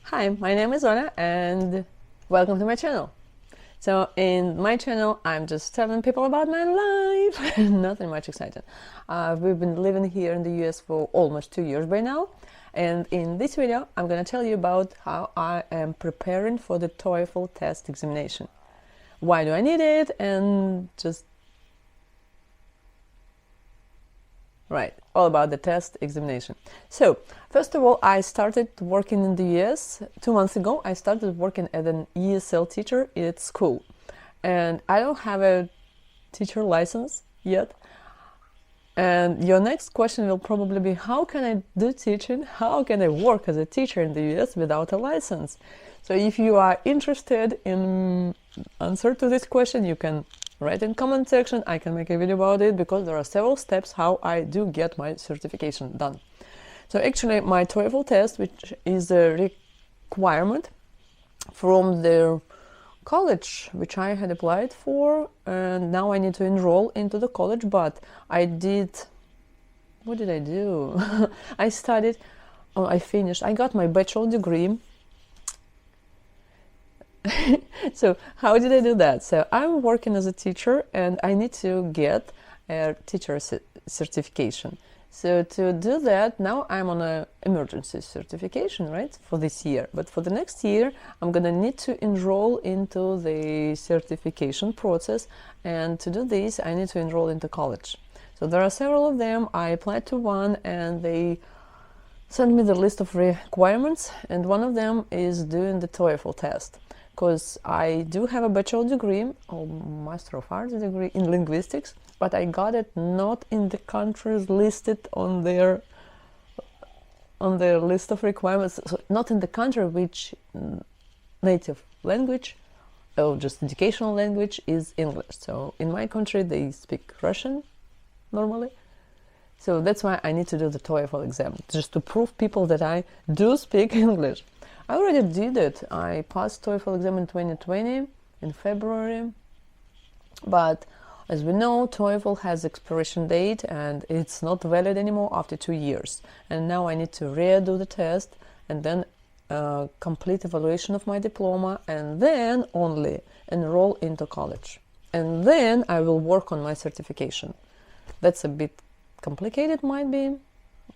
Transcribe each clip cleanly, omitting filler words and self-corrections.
Hi, my name is Ola and welcome to my channel. So in my channel I'm just telling people about my life, nothing much exciting. We've been living here in the US for almost 2 years by now, and in this video I'm going to tell you about how I am preparing for the TOEFL test examination. Why do I need it, and just all about the test examination. So, first of all, I started working in the US 2 months ago. I started working as an ESL teacher at school. And I don't have a teacher license yet. And your next question will probably be, how can I do teaching? How can I work as a teacher in the US without a license? So if you are interested in answer to this question, you can write in comment section. I can make a video about it because there are several steps how I do get my certification done. So actually my TOEFL test, which is a requirement from the college which I had applied for, and now I need to enroll into the college, but what did I do? I finished, I got my bachelor degree. So how did I do that? So I'm working as a teacher and I need to get a teacher certification. So to do that, now I'm on an emergency certification, right, for this year. But for the next year, I'm gonna need to enroll into the certification process. And to do this, I need to enroll into college. So there are several of them. I applied to one and they sent me the list of requirements. And one of them is doing the TOEFL test. Because I do have a bachelor degree or Master of Arts degree in linguistics, but I got it not in the countries listed on their list of requirements, so not in the country which native language or just educational language is English. So in my country they speak Russian normally. So that's why I need to do the TOEFL exam, just to prove people that I do speak English. I already did it. I passed TOEFL exam in 2020 in February, but as we know, TOEFL has expiration date and it's not valid anymore after 2 years. And now I need to redo the test and then complete evaluation of my diploma and then only enroll into college. And then I will work on my certification. That's a bit complicated, might be.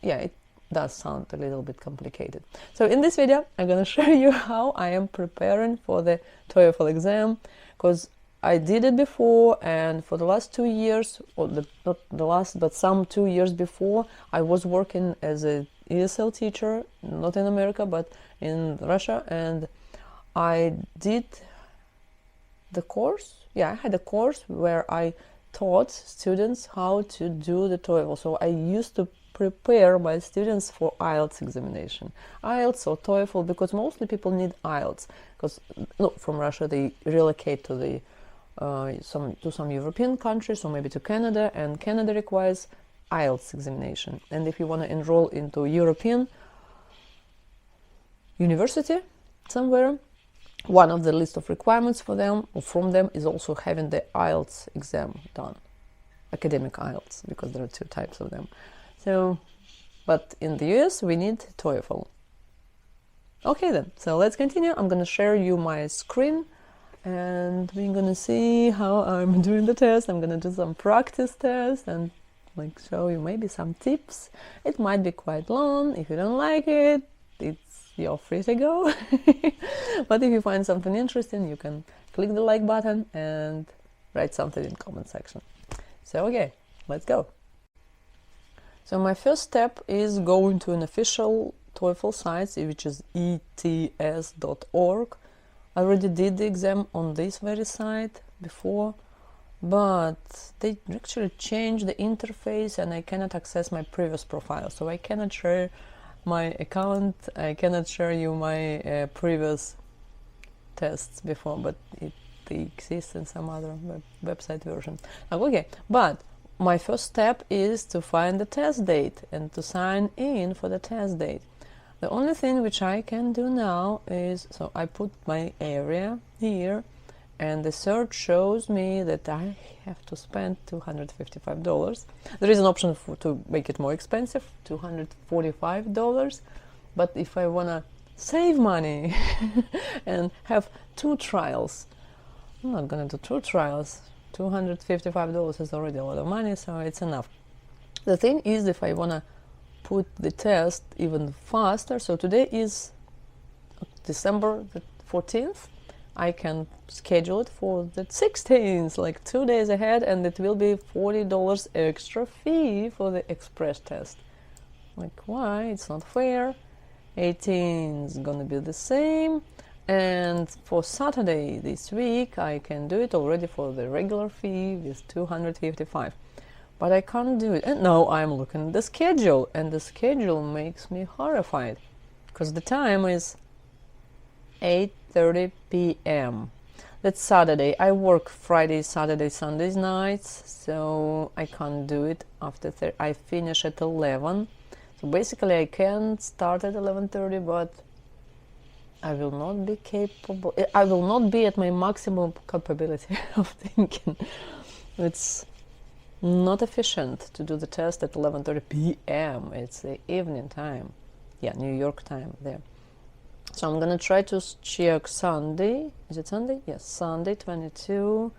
Yeah, it does sound a little bit complicated. So in this video I'm going to show you how I am preparing for the TOEFL exam, because I did it before, and for the last 2 years, or not the last but some 2 years before, I was working as a ESL teacher, not in America but in Russia, and I did the course. I had a course where I taught students how to do the TOEFL. So I used to prepare my students for IELTS examination, IELTS or TOEFL, because mostly people need IELTS, because from Russia they relocate to the some European countries or maybe to Canada, and Canada requires IELTS examination. And if you want to enroll into European university somewhere, one of the list of requirements for them or from them is also having the IELTS exam done, academic IELTS, because there are 2 types of them. So, but in the US we need TOEFL. Okay then, so let's continue. I'm gonna share you my screen and we're gonna see how I'm doing the test. I'm gonna do some practice tests and show you maybe some tips. It might be quite long. If you don't like it, you're free to go. But if you find something interesting, you can click the like button and write something in comment section. So okay, let's go. So my first step is going to an official TOEFL site, which is ets.org. I already did the exam on this very site before, but they actually changed the interface and I cannot access my previous profile. So I cannot share my account, I cannot share you my previous tests before, but they exist in some other website version. Okay, but my first step is to find the test date and to sign in for the test date. The only thing which I can do now is, so I put my area here and the search shows me that I have to spend $255. There is an option to make it more expensive, $245, but if I wanna save money and have 2 trials. I'm not gonna do 2 trials. $255 is already a lot of money, so it's enough. The thing is, if I wanna put the test even faster, so today is December the 14th, I can schedule it for the 16th, like 2 days ahead, and it will be $40 extra fee for the express test. Like, why? It's not fair. 18 is gonna be the same, and for Saturday this week I can do it already for the regular fee with 255, but I can't do it. And now I'm looking at the schedule, and the schedule makes me horrified because the time is 8:30 p.m. That's Saturday. I work Friday, Saturday, Sundays nights, so I can't do it after I finish at 11. So basically I can start at 11:30, but I will not be capable, I will not be at my maximum capability of thinking. It's not efficient to do the test at 11:30 p.m. It's the evening time. Yeah, New York time there. So I'm gonna try to check Sunday. Is it Sunday? Yes, Sunday 22.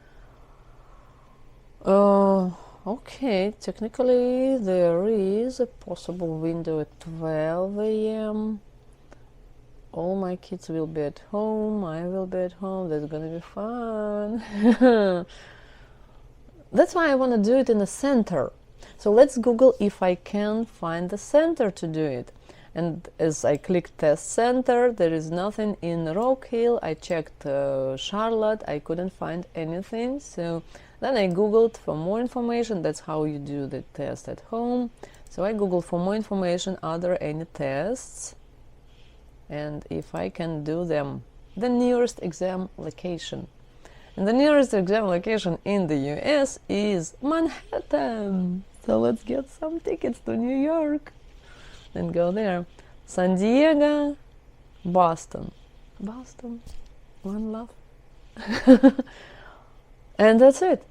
Okay, technically there is a possible window at 12 a.m. All my kids will be at home, I will be at home, that's gonna be fun. That's why I want to do it in the center. So let's Google if I can find the center to do it. And as I click test center, there is nothing in Rock Hill. I checked Charlotte, I couldn't find anything. So then I Googled for more information. That's how you do the test at home. So I Googled for more information, are there any tests? And if I can do them, the nearest exam location. And the nearest exam location in the US is Manhattan. So let's get some tickets to New York and go there. San Diego, Boston. Boston, one love. And that's it.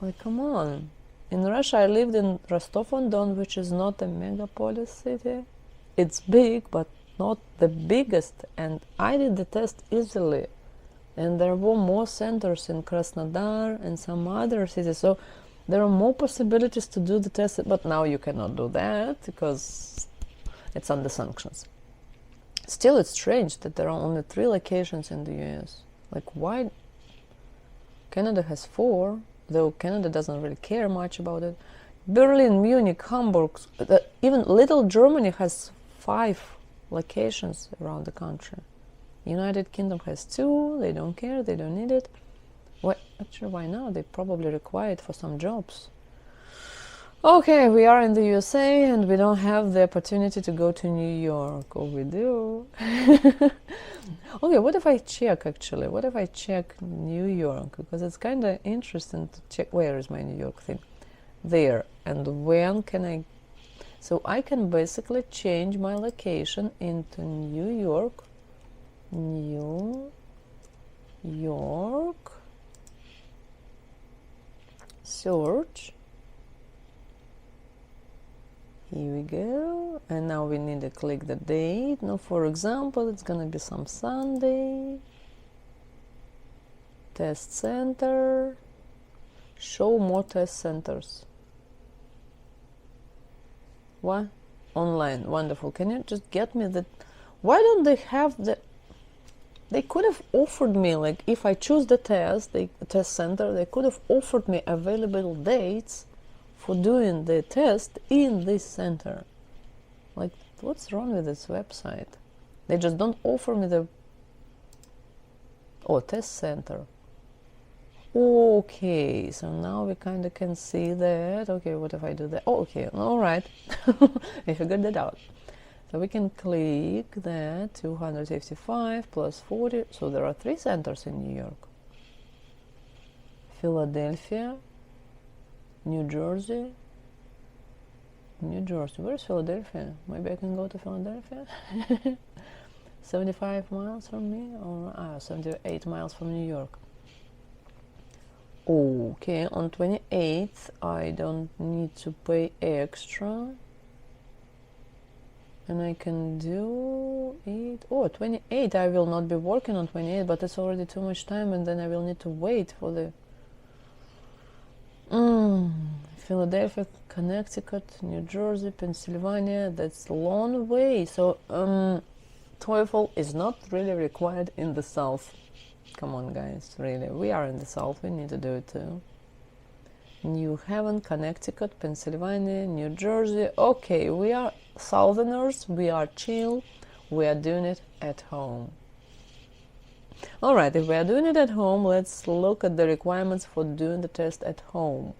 Like, come on. In Russia, I lived in Rostov-on-Don, which is not a megapolis city. It's big, but not the biggest. And I did the test easily. And there were more centers in Krasnodar and some other cities. So there are more possibilities to do the test. But now you cannot do that because it's under sanctions. Still, it's strange that there are only 3 locations in the US. Like, why? Canada has 4, though Canada doesn't really care much about it. Berlin, Munich, Hamburg, even little Germany has 5 locations around the country. United Kingdom has 2, they don't care, they don't need it. Well, actually, why not? They probably require it for some jobs. Okay, we are in the USA and we don't have the opportunity to go to New York. Or we do. Okay, what if I check actually? What if I check New York? Because it's kind of interesting to check. Where is my New York thing? There. And when can I? So I can basically change my location into New York. New York. Search. Here we go, and now we need to click the date. Now, for example, it's gonna be some Sunday. Test center. Show more test centers. What? Online. Wonderful. Can you just get me the... Why don't they have the... They could have offered me, like, if I choose the test, the test center, they could have offered me available dates for doing the test in this center. Like, what's wrong with this website? They just don't offer me the... Oh, test center. Okay, so now we kind of can see that. Okay, what if I do that? Oh, okay, all right. I figured that out. So we can click that, 255 plus 40. So there are 3 centers in New York. Philadelphia, New Jersey. New Jersey. Where's Philadelphia? Maybe I can go to Philadelphia? 75 miles from me? Or 78 miles from New York. Okay, on 28th, I don't need to pay extra. and I can do it. Oh, 28. I will not be working on 28, but it's already too much time, and then I will need to wait for the Philadelphia, Connecticut, New Jersey, Pennsylvania. That's a long way. So TOEFL is not really required in the South. Come on, guys, really. We are in the South. We need to do it too. New Haven, Connecticut, Pennsylvania, New Jersey. Okay, we are Southerners. We are chill. We are doing it at home. All right, if we are doing it at home, let's look at the requirements for doing the test at home.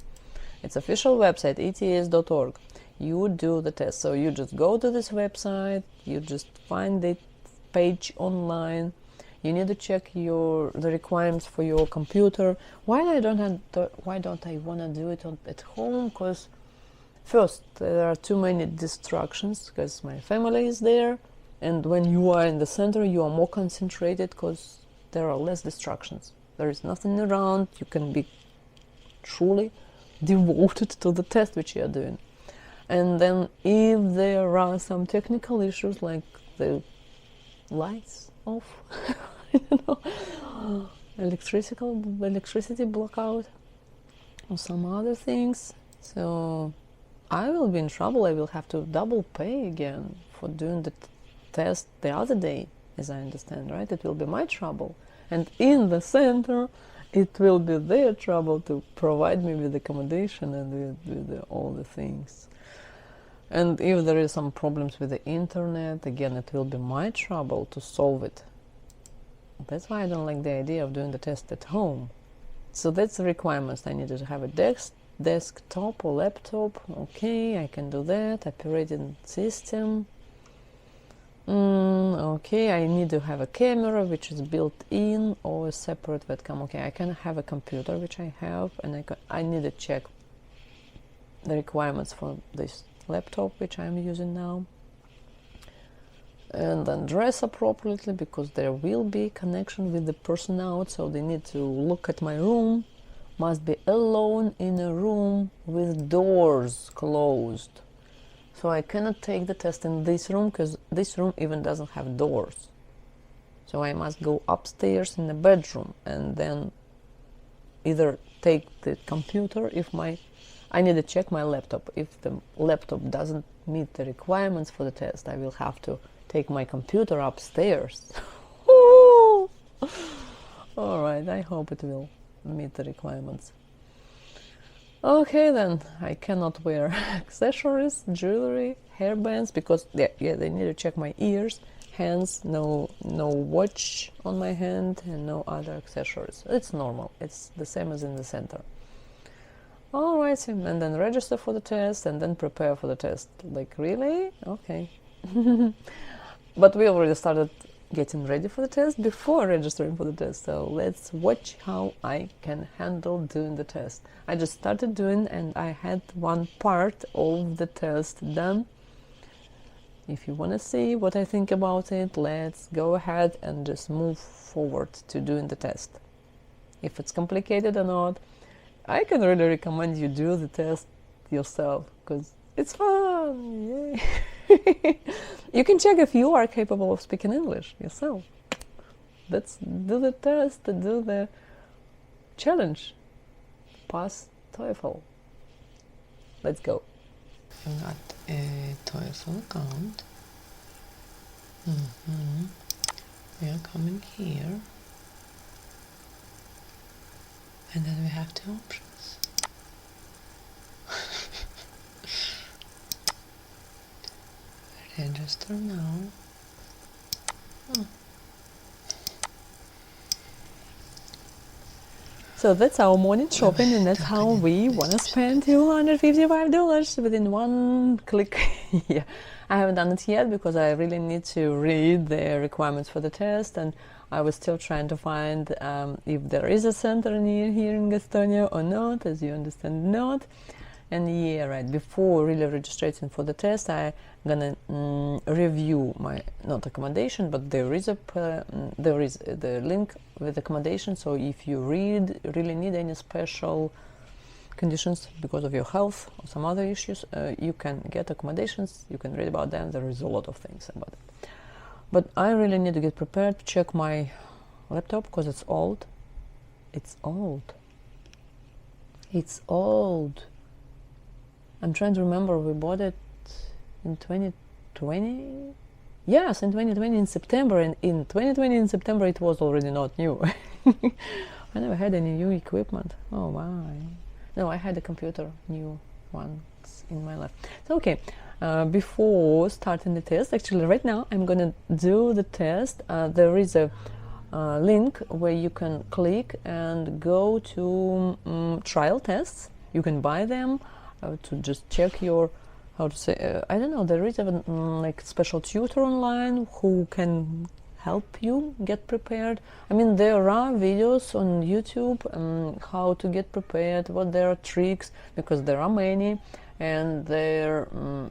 It's official website, ets.org. You do the test. So you just go to this website, you just find the page online. You need to check the requirements for your computer. Why don't I want to do it at home? Because first, there are too many distractions because my family is there, and when you are in the center, you are more concentrated because there are less distractions. There is nothing around. You can be truly devoted to the test which you are doing. And then if there are some technical issues like the lights off, I don't know, electricity blackout or some other things, so I will be in trouble. I will have to double pay again for doing the test the other day, as I understand, right? It will be my trouble, and in the center it will be their trouble to provide me with accommodation and with all the things. And if there is some problems with the internet, again, it will be my trouble to solve it. That's why I don't like the idea of doing the test at home. So that's the requirements. I need to have a desktop or laptop. Okay, I can do that. Operating system. Okay, I need to have a camera which is built in or a separate webcam. Okay, I can have a computer which I have, and I need to check the requirements for this laptop which I'm using now. And then dress appropriately because there will be connection with the person out, so they need to look at my room. Must be alone in a room with doors closed. So I cannot take the test in this room because this room even doesn't have doors. So I must go upstairs in the bedroom and then either take the computer I need to check my laptop. If the laptop doesn't meet the requirements for the test, I will have to take my computer upstairs. Alright, I hope it will meet the requirements. Okay, then I cannot wear accessories, jewelry, hairbands because they need to check my ears, hands, no watch on my hand, and no other accessories. It's normal. It's the same as in the center. Alright, and then register for the test and then prepare for the test. Like, really? Okay. But we already started getting ready for the test before registering for the test, so let's watch how I can handle doing the test. I just started doing, and I had one part of the test done. If you want to see what I think about it, let's go ahead and just move forward to doing the test. If it's complicated or not, I can really recommend you do the test yourself because it's fun. Yay. You can check if you are capable of speaking English yourself. Let's do the test, do the challenge. Pass TOEFL. Let's go. I've got a TOEFL account. We are coming here. And then we have two options. Register now. So that's our morning shopping, and that's how we want to spend $255 within one click. Yeah, I haven't done it yet because I really need to read the requirements for the test, and I was still trying to find if there is a center near here in Gastonia or not, as you understand, not. And yeah, right, before really registering for the test, I'm gonna review my, not accommodation, but there is the link with accommodation, so if you really need any special conditions because of your health or some other issues, you can get accommodations, you can read about them. There is a lot of things about it. But I really need to get prepared to check my laptop because it's old. It's old. It's old. I'm trying to remember, we bought it in 2020? Yes, in 2020 in September, and in 2020 in September it was already not new. I never had any new equipment. Oh my. No, I had a computer, new ones in my life. So okay, before starting the test, actually right now I'm gonna do the test. There is a link where you can click and go to trial tests. You can buy them to just check your, how to say, I don't know, there is a like special tutor online who can help you get prepared. I mean, there are videos on YouTube how to get prepared, what there are tricks, because there are many, and there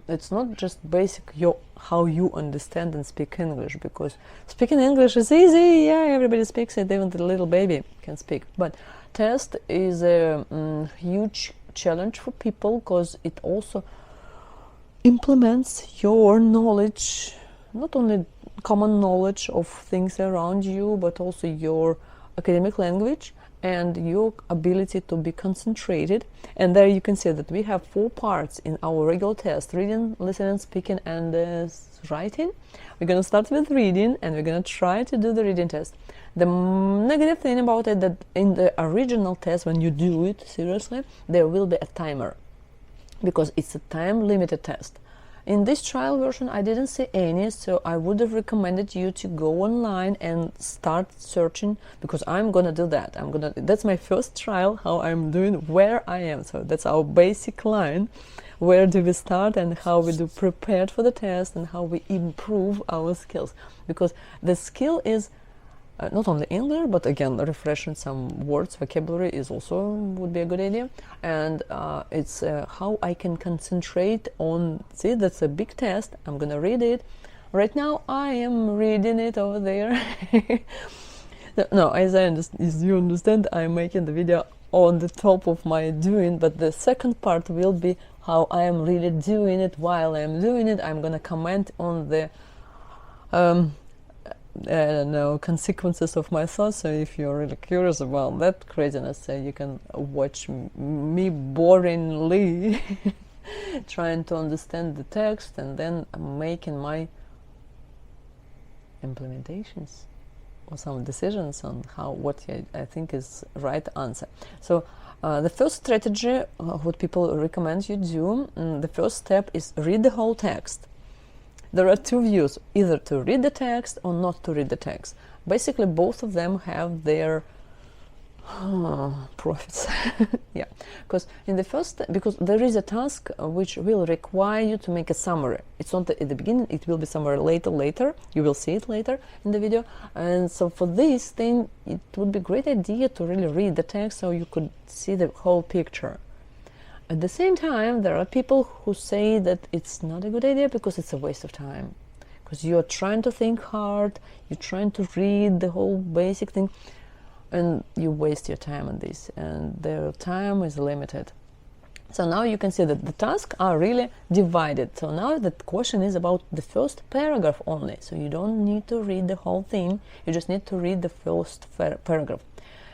it's not just basic how you understand and speak English, because speaking English is easy, yeah, everybody speaks it, even the little baby can speak. But test is a huge challenge for people, because it also implements your knowledge, not only common knowledge of things around you, but also your academic language and your ability to be concentrated. And there you can see that we have 4 parts in our regular test: reading, listening, speaking, and writing. We're going to start with reading, and we're going to try to do the reading test. The negative thing about it, that in the original test, when you do it seriously, there will be a timer, because it's a time limited test. In this trial version I didn't see any, so I would have recommended you to go online and start searching, because I'm gonna do that. That's my first trial, how I'm doing, where I am. So that's our basic line. Where do we start, and how we do prepared for the test, and how we improve our skills, because the skill is not only English, but again, refreshing some words, vocabulary is also would be a good idea. And it's how I can concentrate on, see, that's a big test. I'm gonna read it. Right now I am reading it over there. No, as you understand, I'm making the video on the top of my doing, but the second part will be how I am really doing it. While I'm doing it, I'm gonna comment on the I don't know, consequences of my thoughts. So if you're really curious about that craziness, you can watch me boringly trying to understand the text and then making my implementations or some decisions on what I think is right answer. So the first strategy, what people recommend you do, the first step is read the whole text. There are 2 views, either to read the text or not to read the text. Basically, both of them have their profits. Yeah, because in the first, because there is a task which will require you to make a summary. It's not at the beginning, it will be somewhere later. You will see it later in the video. And so for this thing, it would be a great idea to really read the text so you could see the whole picture. At the same time, there are people who say that it's not a good idea because it's a waste of time, because you're trying to think hard, you're trying to read the whole basic thing, and you waste your time on this, and their time is limited. So now you can see that the tasks are really divided. So now the question is about the first paragraph only, so you don't need to read the whole thing, you just need to read the first paragraph.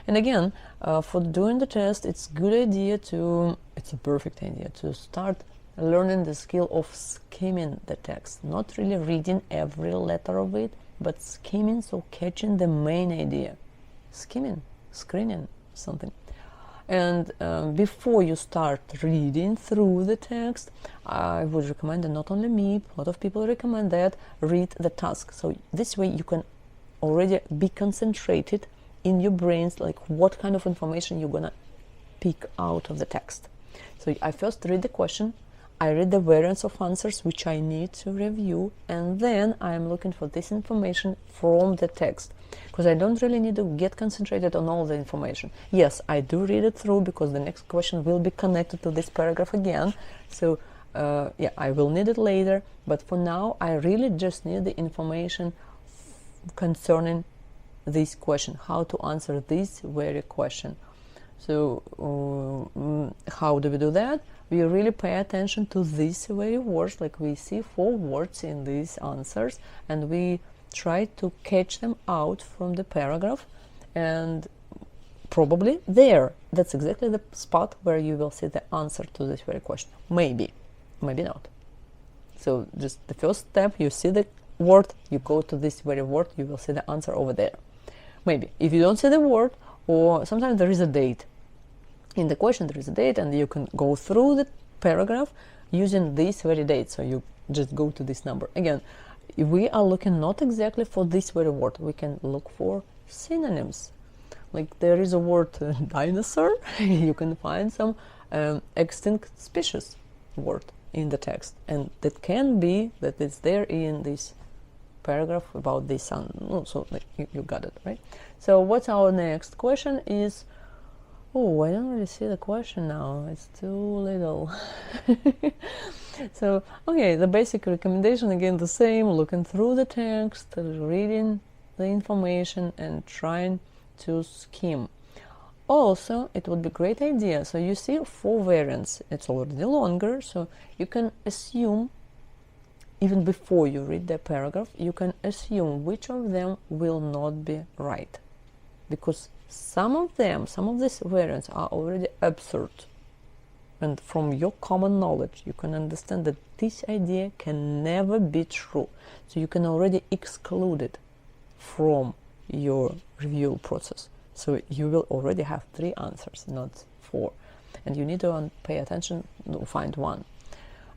And again, for doing the test, it's a perfect idea to start learning the skill of skimming the text, not really reading every letter of it, but skimming, so catching the main idea. Skimming, screening, something. And before you start reading through the text, I would recommend, and not only me, a lot of people recommend that, read the task. So this way you can already be concentrated in your brains, like what kind of information you're gonna pick out of the text. So I first read the question, I read the variants of answers which I need to review, and then I'm looking for this information from the text, because I don't really need to get concentrated on all the information. Yes, I do read it through, because the next question will be connected to this paragraph again, so yeah, I will need it later, but for now I really just need the information concerning this question, how to answer this very question. So how do we do that? We really pay attention to these very words, like we see 4 words in these answers, and we try to catch them out from the paragraph, and probably there, that's exactly the spot where you will see the answer to this very question. Maybe not. So just the first step, you see the word, you go to this very word, you will see the answer over there. Maybe if you don't see the word, or sometimes there is a date in the question, there is a date, and you can go through the paragraph using this very date. So you just go to this number. Again, we are looking not exactly for this very word, we can look for synonyms. Like there is a word dinosaur, you can find some extinct species word in the text, and that can be that it's there in this paragraph about this sun. So like, you got it, right? So what's our next question is, oh, I don't really see the question now, it's too little. So okay, the basic recommendation, again the same, looking through the text, reading the information and trying to skim. Also, it would be a great idea, so you see 4 variants, it's already longer, so you can assume, even before you read the paragraph, you can assume which of them will not be right, because some of these variants are already absurd, and from your common knowledge you can understand that this idea can never be true, so you can already exclude it from your review process. So you will already have 3 answers, not 4, and you need to pay attention to find one.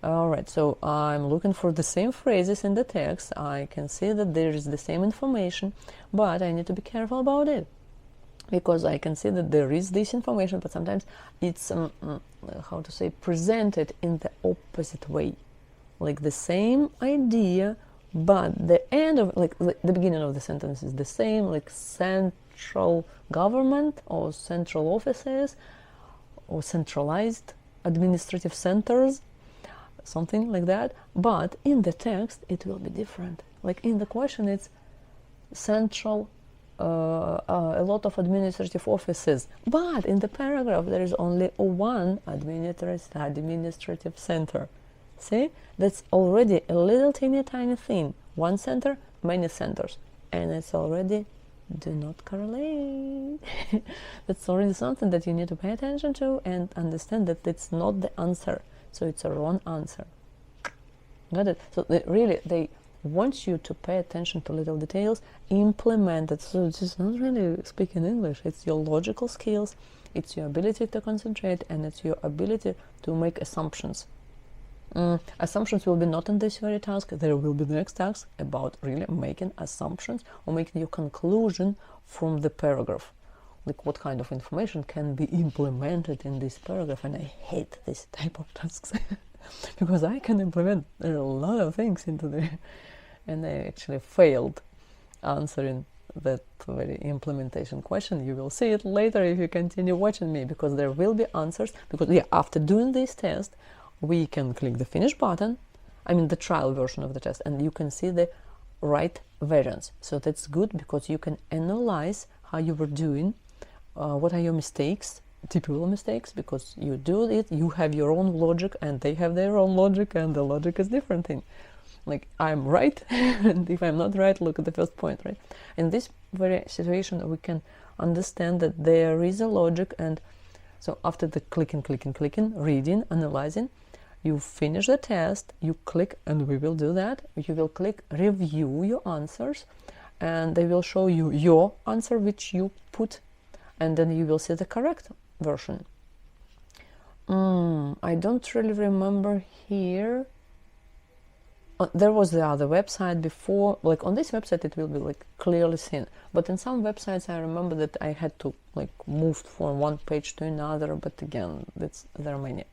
Alright, so I'm looking for the same phrases in the text. I can see that there is the same information, but I need to be careful about it, because I can see that there is this information, but sometimes it's how to say, presented in the opposite way, like the same idea, but the end of, like the beginning of the sentence is the same, like central government or central offices or centralized administrative centers, something like that, but in the text it will be different. Like in the question it's central, a lot of administrative offices, but in the paragraph there is only one administrative center. See, that's already a little tiny thing. One center, many centers, and it's already do not correlate. That's already something that you need to pay attention to and understand that it's not the answer, so it's a wrong answer. Got it? So they want you to pay attention to little details, implement it. So it's not really speaking English, it's your logical skills, it's your ability to concentrate, and it's your ability to make assumptions. Assumptions will be not in this very task, there will be the next task about really making assumptions or making your conclusion from the paragraph. Like what kind of information can be implemented in this paragraph, and I hate this type of tasks because I can implement a lot of things into there, and I actually failed answering that very implementation question. You will see it later if you continue watching me, because there will be answers, because after doing this test we can click the finish button, I mean the trial version of the test, and you can see the right variants. So that's good because you can analyze how you were doing, what are your mistakes, typical mistakes, because you do it, you have your own logic and they have their own logic, and the logic is different thing. Like I'm right and if I'm not right, look at the first point, right? In this very situation we can understand that there is a logic, and so after the clicking, reading, analyzing, you finish the test, you click, and we will do that, you will click review your answers, and they will show you your answer which you put, and then you will see the correct version. I don't really remember here. There was the other website before, like on this website it will be like clearly seen, but in some websites I remember that I had to like move from one page to another, but again, there are many,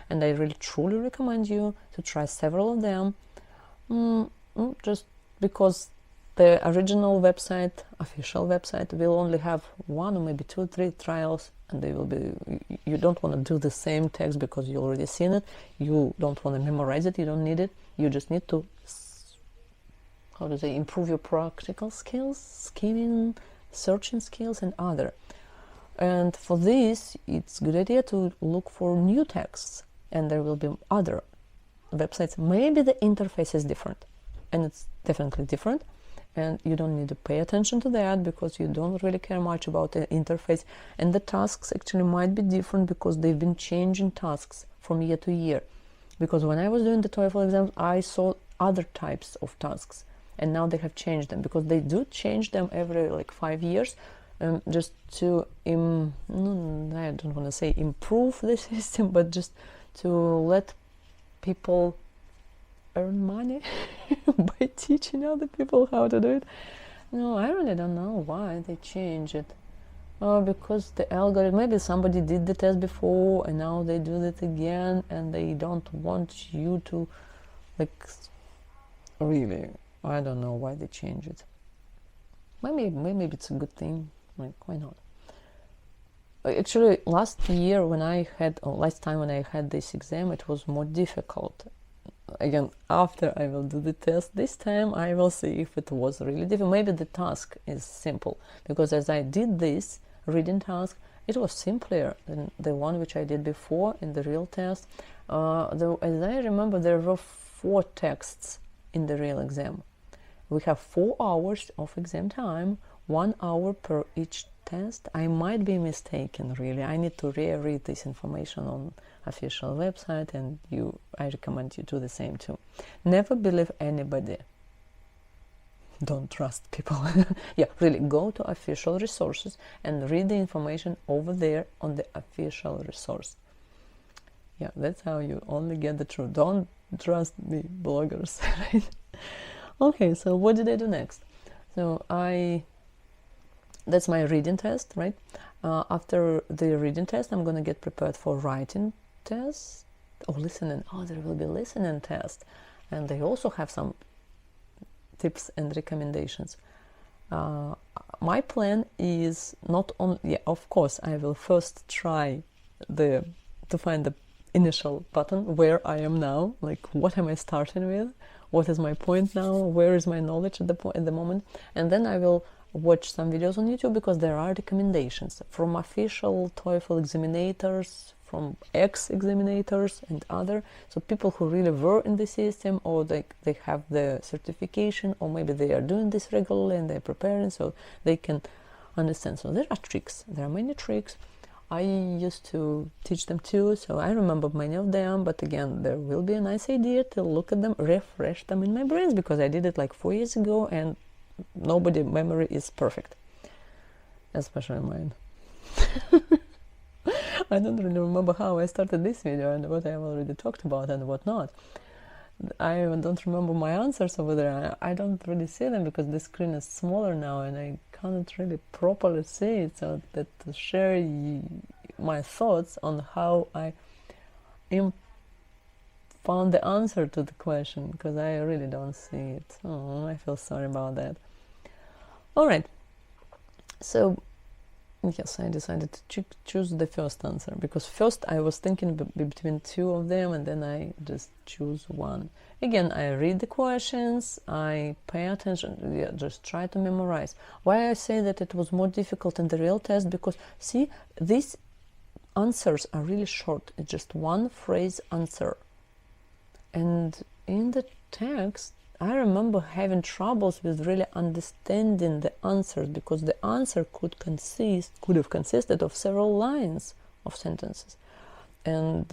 and I really truly recommend you to try several of them, just because the original website, official website, will only have 1 or maybe 2 or 3 trials, and they will be, you don't want to do the same text because you already seen it, you don't want to memorize it, you don't need it, you just need to, how to say, improve your practical skills, skimming, searching skills, and other. And for this, it's a good idea to look for new texts, and there will be other websites. Maybe the interface is different, and it's definitely different, and you don't need to pay attention to that because you don't really care much about the interface. And the tasks actually might be different because they've been changing tasks from year to year. Because when I was doing the TOEFL exams, I saw other types of tasks, and now they have changed them, because they do change them every like 5 years, just to I don't want to say improve the system, but just to let people earn money by teaching other people how to do it. No, I really don't know why they change it. Because the algorithm, maybe somebody did the test before and now they do it again, and they don't want you to, like, really, I don't know why they change it. Maybe it's a good thing. Like, why not? Actually, last time when I had this exam, it was more difficult. Again, after I will do the test this time, I will see if it was really difficult. Maybe the task is simple, because as I did this reading task, it was simpler than the one which I did before in the real test. Though, as I remember, there were 4 texts in the real exam. We have 4 hours of exam time, 1 hour per each test. I might be mistaken, really. I need to reread this information on official website, and I recommend you do the same too. Never believe anybody. Don't trust people. Yeah, really, go to official resources and read the information over there on the official resource. Yeah, that's how you only get the truth. Don't trust me, bloggers. Right? Okay, so what did I do next? So that's my reading test, right? After the reading test, I'm gonna get prepared for writing test or listening. There will be listening test, and they also have some tips and recommendations. My plan is not only, of course, I will first try to find the initial button where I am now, like what am I starting with, what is my point now, where is my knowledge at the moment, and then I will watch some videos on YouTube, because there are recommendations from official TOEFL examinators, from ex-examinators and other, so people who really were in the system, or they have the certification, or maybe they are doing this regularly and they're preparing, so they can understand. So there are tricks, there are many tricks. I used to teach them too, so I remember many of them, but again, there will be a nice idea to look at them, refresh them in my brains, because I did it like 4 years ago, and nobody's memory is perfect, especially mine. I don't really remember how I started this video and what I have already talked about and what not. I don't remember my answers over there. I don't really see them because the screen is smaller now and I can't really properly see it, so that to share my thoughts on how I found the answer to the question, because I really don't see it. Oh, I feel sorry about that. Alright, so yes, I decided to choose the first answer, because first I was thinking between 2 of them, and then I just choose one. Again, I read the questions, I pay attention, just try to memorize. Why I say that it was more difficult in the real test, because see, these answers are really short. It's just one phrase answer. And in the text, I remember having troubles with really understanding the answers, because the answer could have consisted of several lines of sentences. And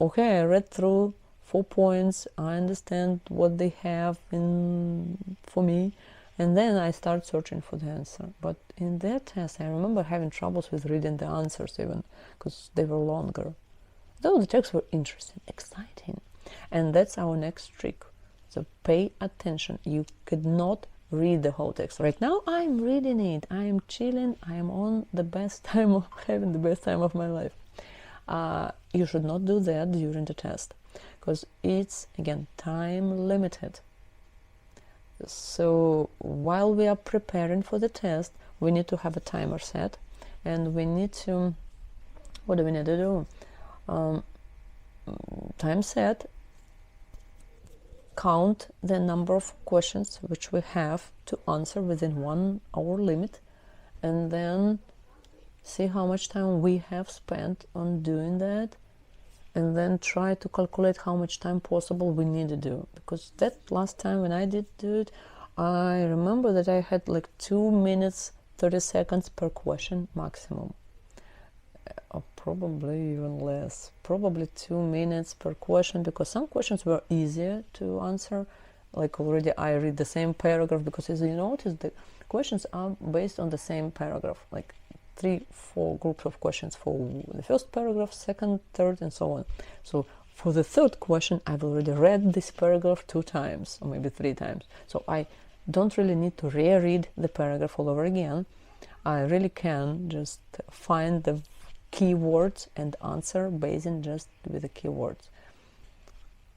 okay, I read through 4 points, I understand what they have for me, and then I start searching for the answer. But in that test, I remember having troubles with reading the answers even, because they were longer. Though the texts were interesting, exciting. And that's our next trick. So pay attention. You could not read the whole text. Right now I'm reading it. I am chilling. I am on the best time of having the best time of my life. You should not do that during the test, because it's, again, time limited. So while we are preparing for the test, we need to have a timer set, and we need to, what do we need to do? Time set, count the number of questions which we have to answer within 1 hour limit, and then see how much time we have spent on doing that, and then try to calculate how much time possible we need to do. Because that last time when I did do it, I remember that I had like 2 minutes 30 seconds per question maximum, or probably even less, probably 2 minutes per question, because some questions were easier to answer. Like already I read the same paragraph, because as you notice, the questions are based on the same paragraph, like 3-4 groups of questions for the first paragraph, second, third, and so on. So for the third question, I've already read this paragraph 2 times, or maybe 3 times. So I don't really need to reread the paragraph all over again. I really can just find the keywords and answer based on just with the keywords.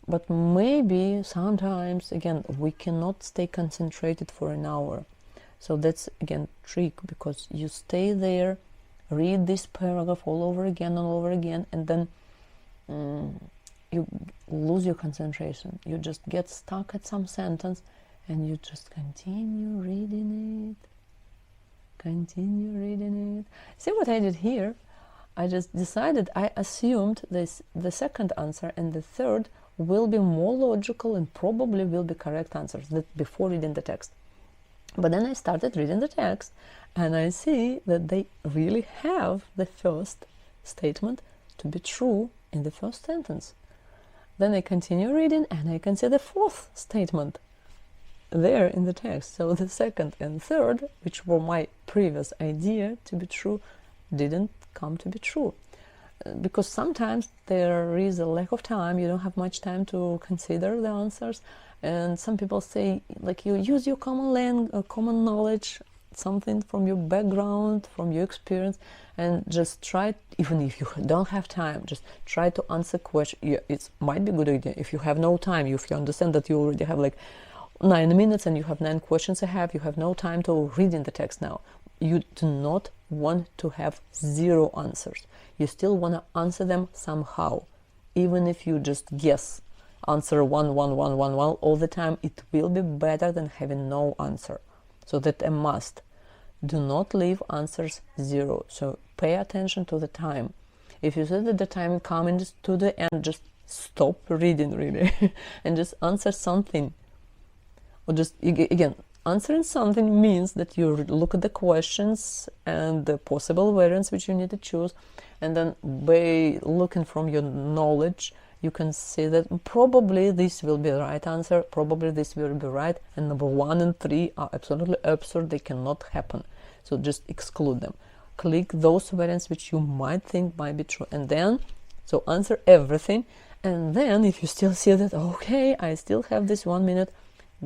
But maybe sometimes, again, we cannot stay concentrated for an hour. So that's, again, trick, because you stay there, read this paragraph all over again and all over again, and then you lose your concentration. You just get stuck at some sentence, and you just continue reading it. Continue reading it. See what I did here? I just decided, I assumed the second answer and the third will be more logical and probably will be correct answers before reading the text. But then I started reading the text, and I see that they really have the first statement to be true in the first sentence. Then I continue reading, and I can see the fourth statement there in the text. So the second and third, which were my previous idea to be true, didn't come to be true. Because sometimes there is a lack of time, you don't have much time to consider the answers, and some people say, like, you use your common knowledge, something from your background, from your experience, and just try, even if you don't have time, just try to answer questions. Yeah, it might be a good idea. If you have no time, if you understand that you already have like 9 minutes and you have 9 questions you have no time to read in the text now. You do not want to have 0 answers. You still want to answer them somehow. Even if you just guess, answer 1, 1, 1, 1, 1 all the time, it will be better than having no answer. So that's a must. Do not leave answers 0. So pay attention to the time. If you see that the time is coming to the end, just stop reading really and just answer something. Or just, again, answering something means that you look at the questions and the possible variants which you need to choose, and then by looking from your knowledge, you can see that probably this will be the right answer, probably this will be right, and number 1 and 3 are absolutely absurd, they cannot happen. So just exclude them. Click those variants which you might think might be true, and then, so answer everything, and then if you still see that, okay, I still have this 1 minute,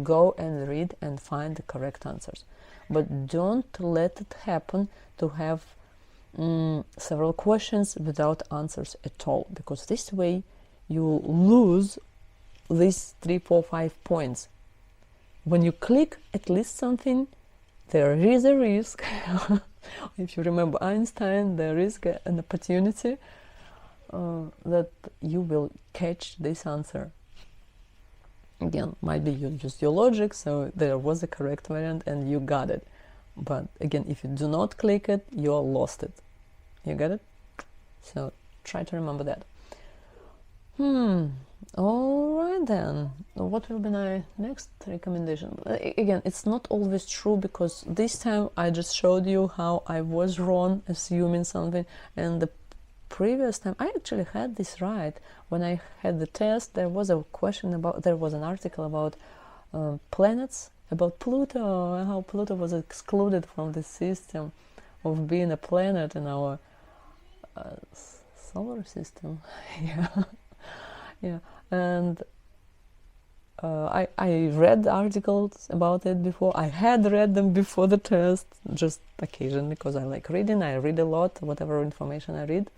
go and read and find the correct answers. But don't let it happen to have several questions without answers at all, because this way you lose these 3, 4, 5 points. When you click at least something, there is a risk. If you remember Einstein, there is an opportunity that you will catch this answer. Again, might be you used your logic, so there was a correct variant and you got it. But again, if you do not click it, you are lost it. You got it? So try to remember that. Alright then. What will be my next recommendation? Again, it's not always true, because this time I just showed you how I was wrong assuming something, and the previous time I actually had this right. When I had the test, there was a question about, there was an article about planets, about Pluto, how Pluto was excluded from the system of being a planet in our solar system. Yeah, and I read articles about it before. I had read them before the test, just occasionally, because I like reading. I read a lot, whatever information I read,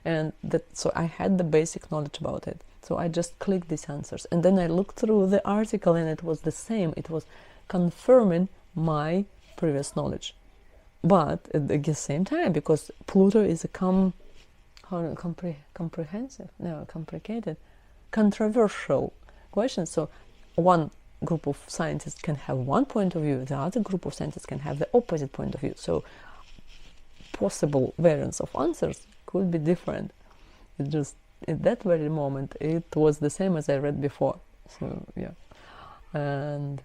and so I had the basic knowledge about it. So I just clicked these answers, and then I looked through the article, and it was the same. It was confirming my previous knowledge, but at the same time, because Pluto is a controversial question. So one group of scientists can have one point of view, the other group of scientists can have the opposite point of view. So possible variants of answers could be different. It just, at that very moment, it was the same as I read before. So yeah. And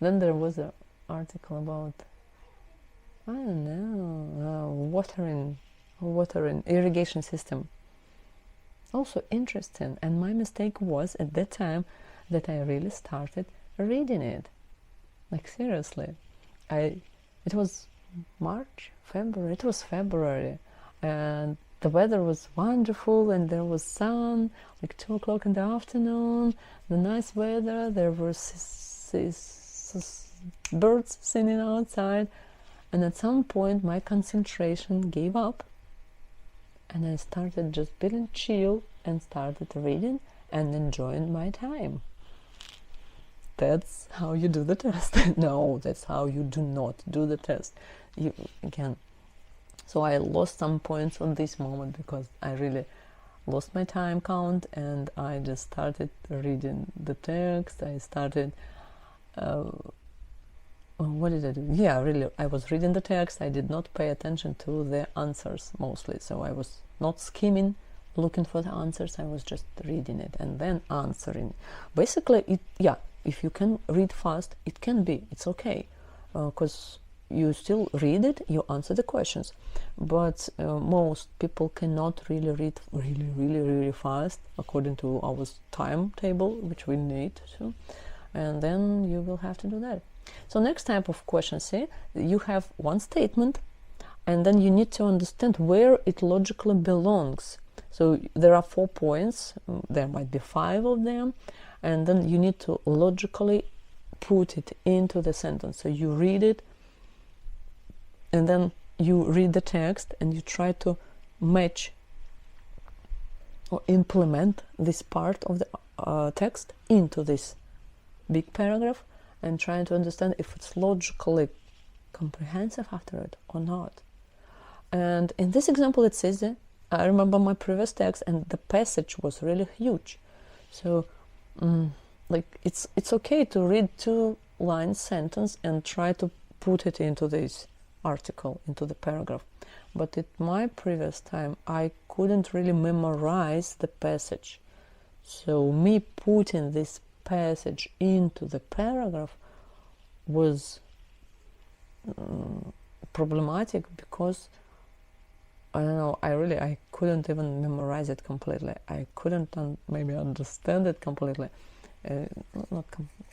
then there was an article about, I don't know, watering irrigation system. Also interesting. And my mistake was at that time that I really started reading it. Like seriously. It was March, February. It was February, and the weather was wonderful, and there was sun, like 2 o'clock in the afternoon. The nice weather. There were birds singing outside, and at some point my concentration gave up, and I started just feeling chill and started reading and enjoying my time. That's how you do the test. No, that's how you do not do the test. You again. So I lost some points on this moment because I really lost my time count, and I just started reading the text. I started. What did I do? Yeah, really, I was reading the text. I did not pay attention to the answers mostly. So I was not skimming, looking for the answers. I was just reading it and then answering. Basically, if you can read fast, it's okay, because you still read it, you answer the questions. But most people cannot really read really fast according to our timetable, which we need to, and then you will have to do that. So next type of question, see, you have one statement, and then you need to understand where it logically belongs. So there are 4 points, there might be 5 of them, and then you need to logically put it into the sentence. So you read it, and then you read the text, and you try to match or implement this part of the text into this big paragraph, and trying to understand if it's logically comprehensive after it or not. And in this example, it says that I remember my previous text, and the passage was really huge. So like it's okay to read 2-line sentence and try to put it into this article, into the paragraph. But at my previous time, I couldn't really memorize the passage. So me putting this passage into the paragraph was problematic, because I don't know, I couldn't even memorize it completely. I couldn't maybe understand it completely.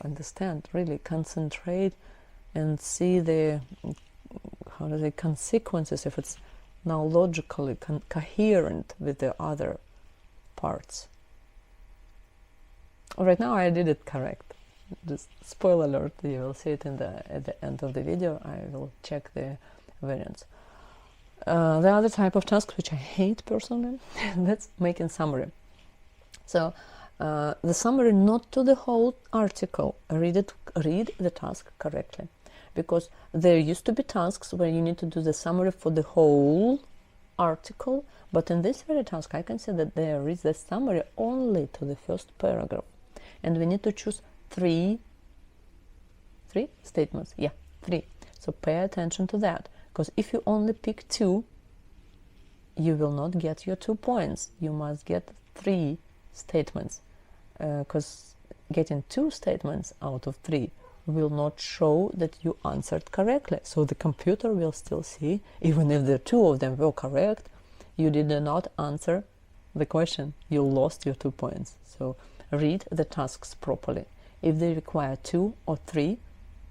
Understand, really concentrate and see the consequences, if it's now logically coherent with the other parts. Right now I did it correct. Just spoiler alert, you will see it at the end of the video. I will check the variants. The other type of task which I hate personally, that's making summary. So the summary, not to the whole article. Read the task correctly, because there used to be tasks where you need to do the summary for the whole article, but in this very task I can see that there is the summary only to the first paragraph, and we need to choose three statements. Yeah, 3. So pay attention to that, because if you only pick 2, you will not get your 2 points. You must get 3 statements, because getting 2 statements out of 3 will not show that you answered correctly. So the computer will still see, even if the 2 of them were correct, you did not answer the question. You lost your 2 points. So read the tasks properly. If they require 2 or 3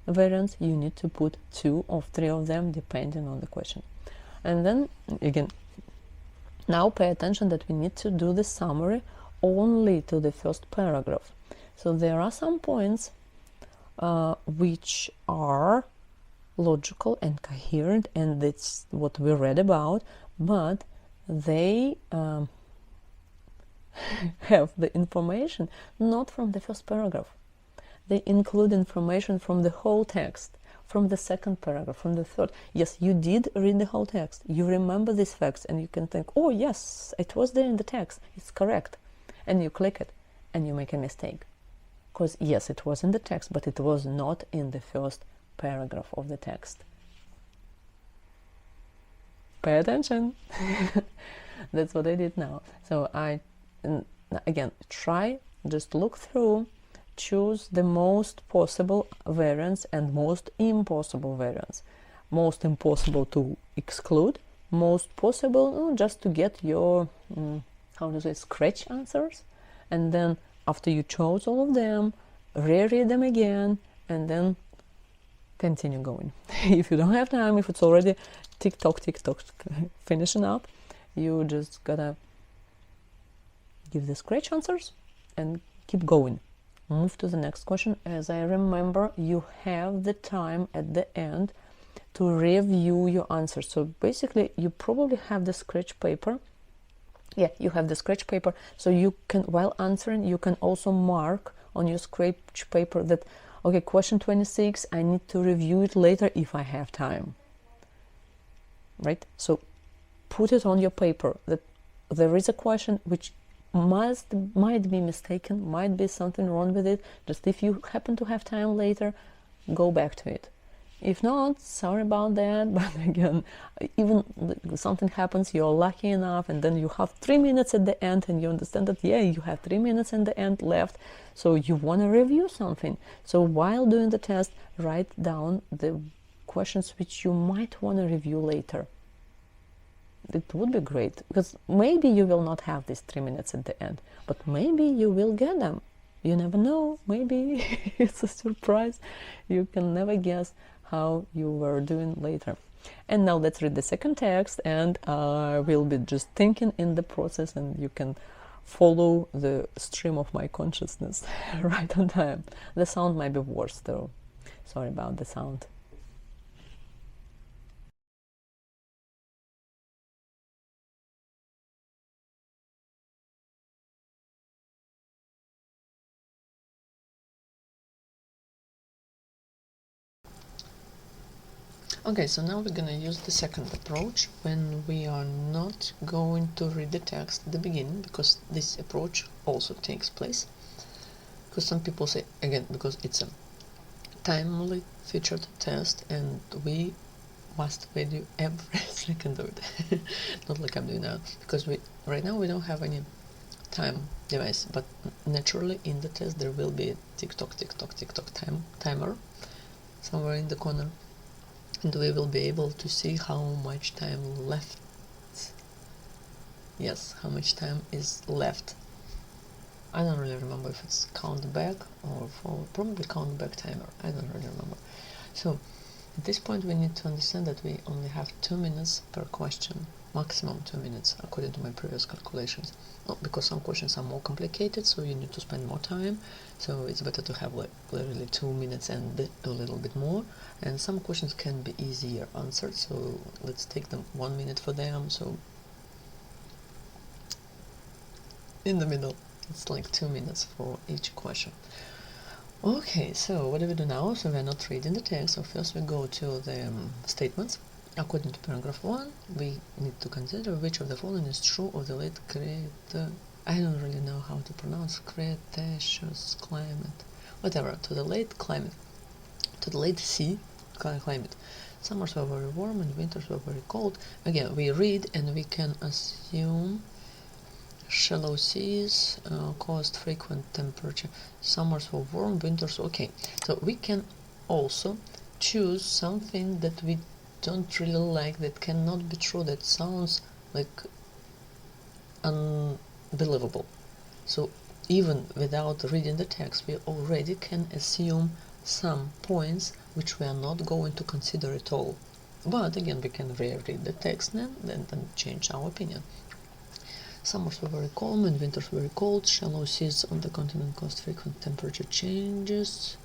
variants, you need to put 2 or 3 of them, depending on the question. And then again, now pay attention that we need to do the summary only to the first paragraph. So there are some points which are logical and coherent, and that's what we read about, but they have the information not from the first paragraph. They include information from the whole text, from the second paragraph, from the third. Yes, you did read the whole text. You remember these facts, and you can think, oh yes, it was there in the text, it's correct. And you click it, and you make a mistake. Because yes, it was in the text, but it was not in the first paragraph of the text. pay attention. That's what I did now. So again, try, just look through, choose the most possible variants and most impossible variants. Most impossible to exclude, most possible just to get your how to say, scratch answers, and then after you chose all of them, reread them again, and then continue going. If you don't have time, if it's already tick tock finishing up, you just gotta give the scratch answers and keep going. Move to the next question. As I remember, you have the time at the end to review your answers. So basically, you probably have the scratch paper. Yeah, you have the scratch paper. So you can, while answering, you can also mark on your scratch paper that, okay, question 26, I need to review it later if I have time. Right? So put it on your paper that there is a question which might be mistaken, might be something wrong with it. Just if you happen to have time later, go back to it. If not, sorry about that, but again, even something happens, you're lucky enough, and then you have 3 minutes at the end, and you understand that, yeah, you have 3 minutes at the end left, so you want to review something. So while doing the test, write down the questions which you might want to review later. It would be great, because maybe you will not have these 3 minutes at the end, but maybe you will get them. You never know, maybe it's a surprise. You can never guess how you were doing later. And now let's read the second text, and we'll be just thinking in the process, and you can follow the stream of my consciousness right on time. The sound might be worse though. Sorry about the sound. Okay, so now we're gonna use the second approach when we are not going to read the text at the beginning, because this approach also takes place. Because some people say, again, because it's a timely featured test and we must value every second of it. Not like I'm doing now, because right now we don't have any time device, but naturally in the test there will be a tick-tock timer somewhere in the corner, and we will be able to see how much time left. Yes, how much time is left. I don't really remember if it's count back or probably count back timer. I don't really remember. So at this point we need to understand that we only have 2 minutes per question, maximum 2 minutes according to my previous calculations. Well, because some questions are more complicated, so you need to spend more time, so it's better to have like literally 2 minutes and a little bit more. And some questions can be easier answered, so let's take them 1 minute for them. So in the middle it's like 2 minutes for each question. Okay, so what do we do now? So we're not reading the text, so first we go to the statements. According to paragraph 1, we need to consider which of the following is true of the late I don't really know how to pronounce Cretaceous climate. Whatever, to the late climate. To the late sea climate. Summers were very warm and winters were very cold. Again, we read and we can assume shallow seas caused frequent temperature. Summers were warm, winters okay. So we can also choose something that we don't really like, that cannot be true, that sounds like unbelievable. So even without reading the text, we already can assume some points which we are not going to consider at all. But again, we can reread the text and then change our opinion. Summers were very calm and winters were very cold. Shallow seas on the continent caused frequent temperature changes.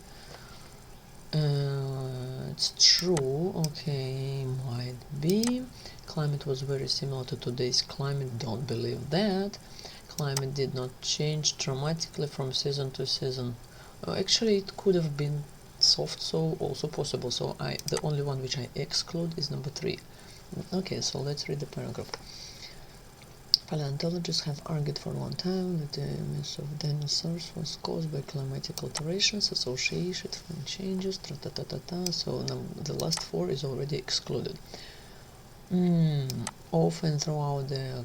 It's true. Okay, might be. Climate was very similar to today's climate. Don't believe that. Climate did not change dramatically from season to season. Actually, it could have been soft, so also possible. So the only one which I exclude is number 3. Okay, so let's read the paragraph. Paleontologists have argued for a long time that the myth of dinosaurs was caused by climatic alterations, associated with changes, so the last 4 is already excluded. Often throughout the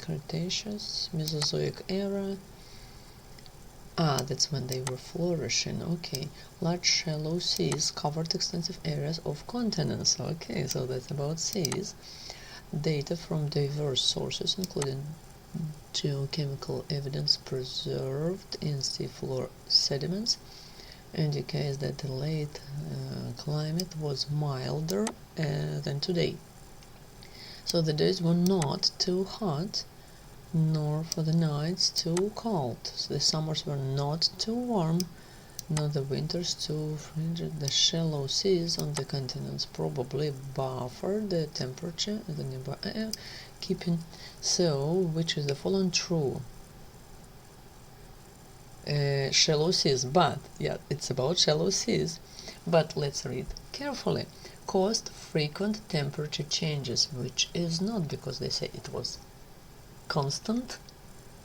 Cretaceous, Mesozoic era. That's when they were flourishing. Okay. Large shallow seas covered extensive areas of continents. Okay, so that's about seas. Data from diverse sources, including geochemical evidence preserved in seafloor sediments, indicates that the late climate was milder than today. So the days were not too hot, nor for the nights too cold. So the summers were not too warm, nor the winters too frigid. The shallow seas on the continents probably buffered the temperature in the nearby air, keeping so, which is the following true? Shallow seas, but yeah, it's about shallow seas. But let's read carefully. Caused frequent temperature changes, which is not, because they say it was constant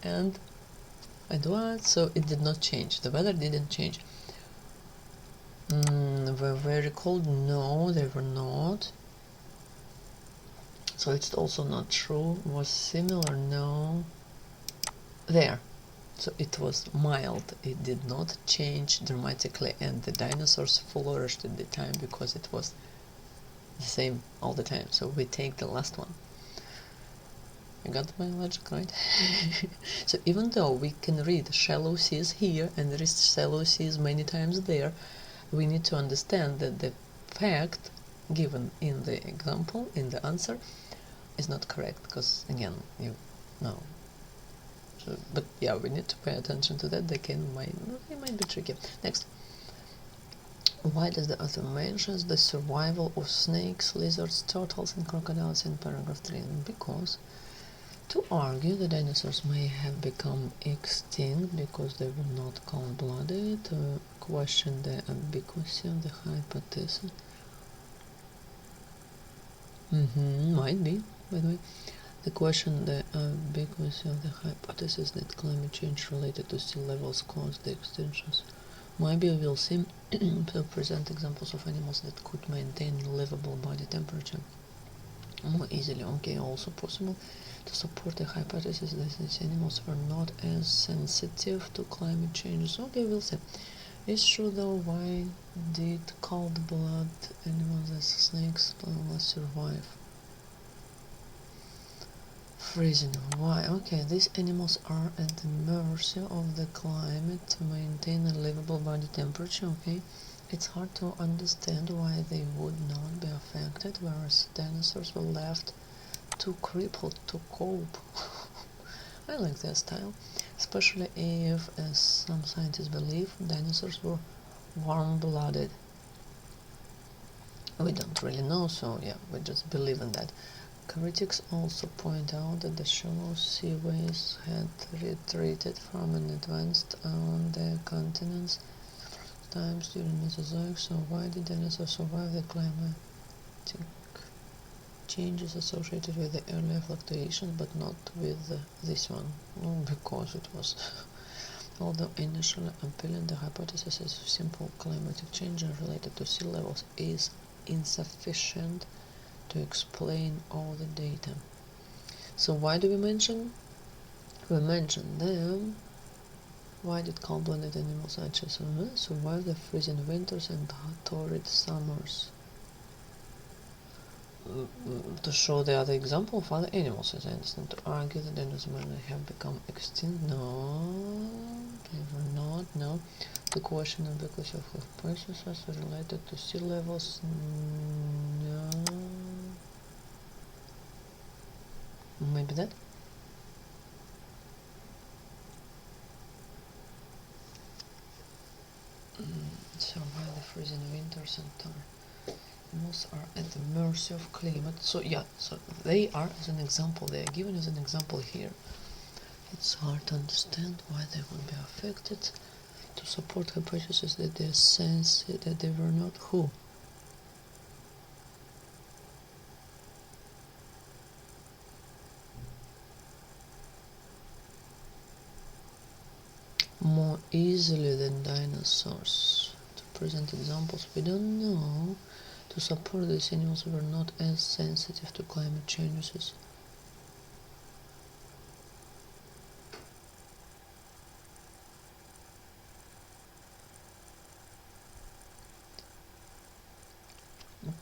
and what, so it did not change. The weather didn't change. Were very cold? No, they were not. So it's also not true. Was similar? No. There. So it was mild. It did not change dramatically, and the dinosaurs flourished at the time because it was the same all the time. So we take the last one. You got my logic right? So even though we can read shallow seas here and there is shallow seas many times there, we need to understand that the fact given in the example, in the answer, is not correct, because again, you know. So, but yeah, we need to pay attention to that. It might be tricky. Next. Why does the author mentions the survival of snakes, lizards, turtles, and crocodiles in paragraph 3? Because to argue the dinosaurs may have become extinct because they were not cold-blooded, to question the ambiguity of the hypothesis. Might be, by the way. The question the ambiguity of the hypothesis that climate change related to sea levels caused the extinctions. Maybe we will see to present examples of animals that could maintain livable body temperature more easily. Okay, also possible to support the hypothesis that these animals were not as sensitive to climate changes. Okay, we'll see. It's true though, why did cold-blooded animals as snakes survive? Freezing. Why? Okay, these animals are at the mercy of the climate to maintain a livable body temperature. Okay, it's hard to understand why they would not be affected, whereas dinosaurs were left too crippled to cope. I like that style, especially if, as some scientists believe, dinosaurs were warm-blooded. We don't really know, so yeah, we just believe in that. Critics also point out that the shallow seaways had retreated from an advanced on the continents times during Mesozoic, so why did dinosaurs survive the climatic changes associated with the earlier fluctuations but not with this one? Well, because it was although initially appealing, the hypothesis of simple climatic change related to sea levels is insufficient to explain all the data. So why do we mention? We mention them. Why did cold-blooded animals such as survive the freezing winters and torrid summers? To show the other example of other animals, as I understand, to argue that dinosaurs may have become extinct. No, they were not. No. The question of because of hypothesis related to sea levels. No. Maybe that. So while the freezing winters and animals are at the mercy of climate. So yeah, so they are as an example. They are given as an example here. It's hard to understand why they would be affected. To support hypothesis that they sense that they were not who. More easily than dinosaurs. To present examples, we don't know. To support these animals were not as sensitive to climate changes.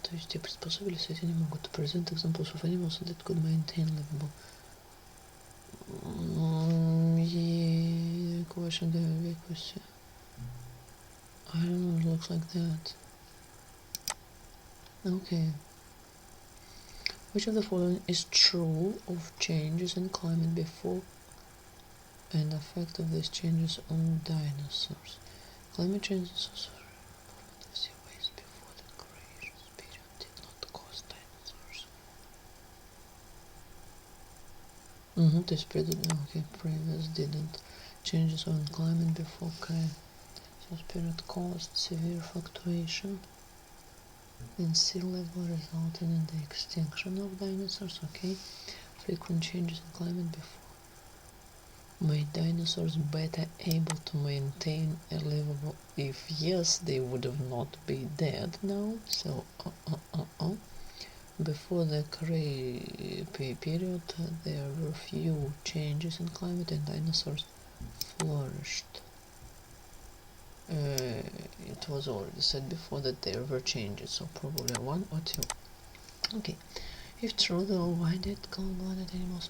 То есть те приспособились, эти не могут. To present examples of animals that could maintain livable. Yeah, question the adequacy. I don't know, it looks like that. Okay. Which of the following is true of changes in climate before and effect of these changes on dinosaurs? Climate changes ways before the Cretaceous period did not cause dinosaurs. То есть previous didn't. Changes on climate before Cretaceous period caused severe fluctuation in sea level, resulting in the extinction of dinosaurs. Okay. Frequent changes in climate before made dinosaurs better able to maintain a livable. If yes, they would have not be dead now. So before the Cretaceous period, there were few changes in climate and dinosaurs flourished. It was already said before that there were changes, so probably 1 or 2. Okay. If true, though, why did cold-blooded animals?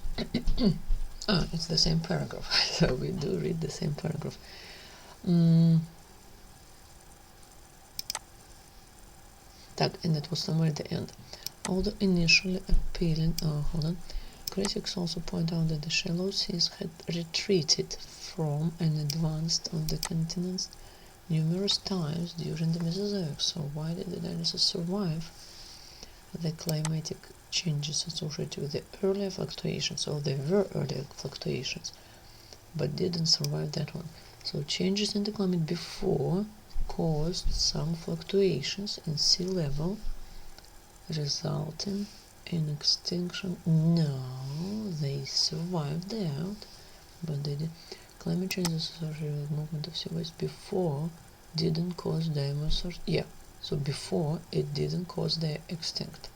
It's the same paragraph. So we do read the same paragraph. And that was somewhere at the end. Although initially appealing, critics also point out that the shallow seas had retreated from and advanced on the continents numerous times during the Mesozoic. So why did the dinosaurs survive the climatic changes associated with the earlier fluctuations? So there were earlier fluctuations, but didn't survive that one. So changes in the climate before caused some fluctuations in sea level, resulting in extinction. No, they survived out, but they did. Climate changes associated with movement of sea waves before didn't cause dinosaurs. Yeah, so before it didn't cause their extinct.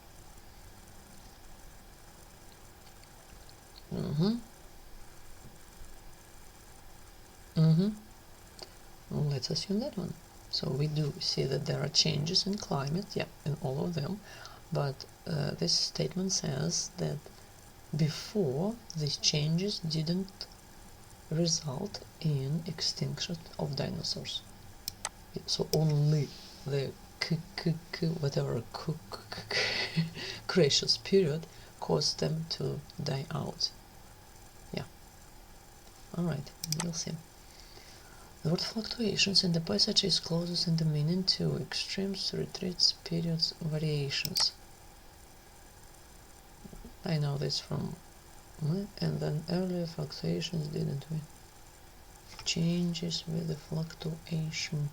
Let's assume that one. So we do see that there are changes in climate, yeah, in all of them, but this statement says that before these changes didn't result in extinction of dinosaurs. So only the whatever Cretaceous period caused them to die out. Yeah. Alright, we'll see. The word fluctuations in the passage is closest in the meaning to extremes, retreats, periods, variations. I know this from and then earlier fluctuations, didn't we? Changes with the fluctuation,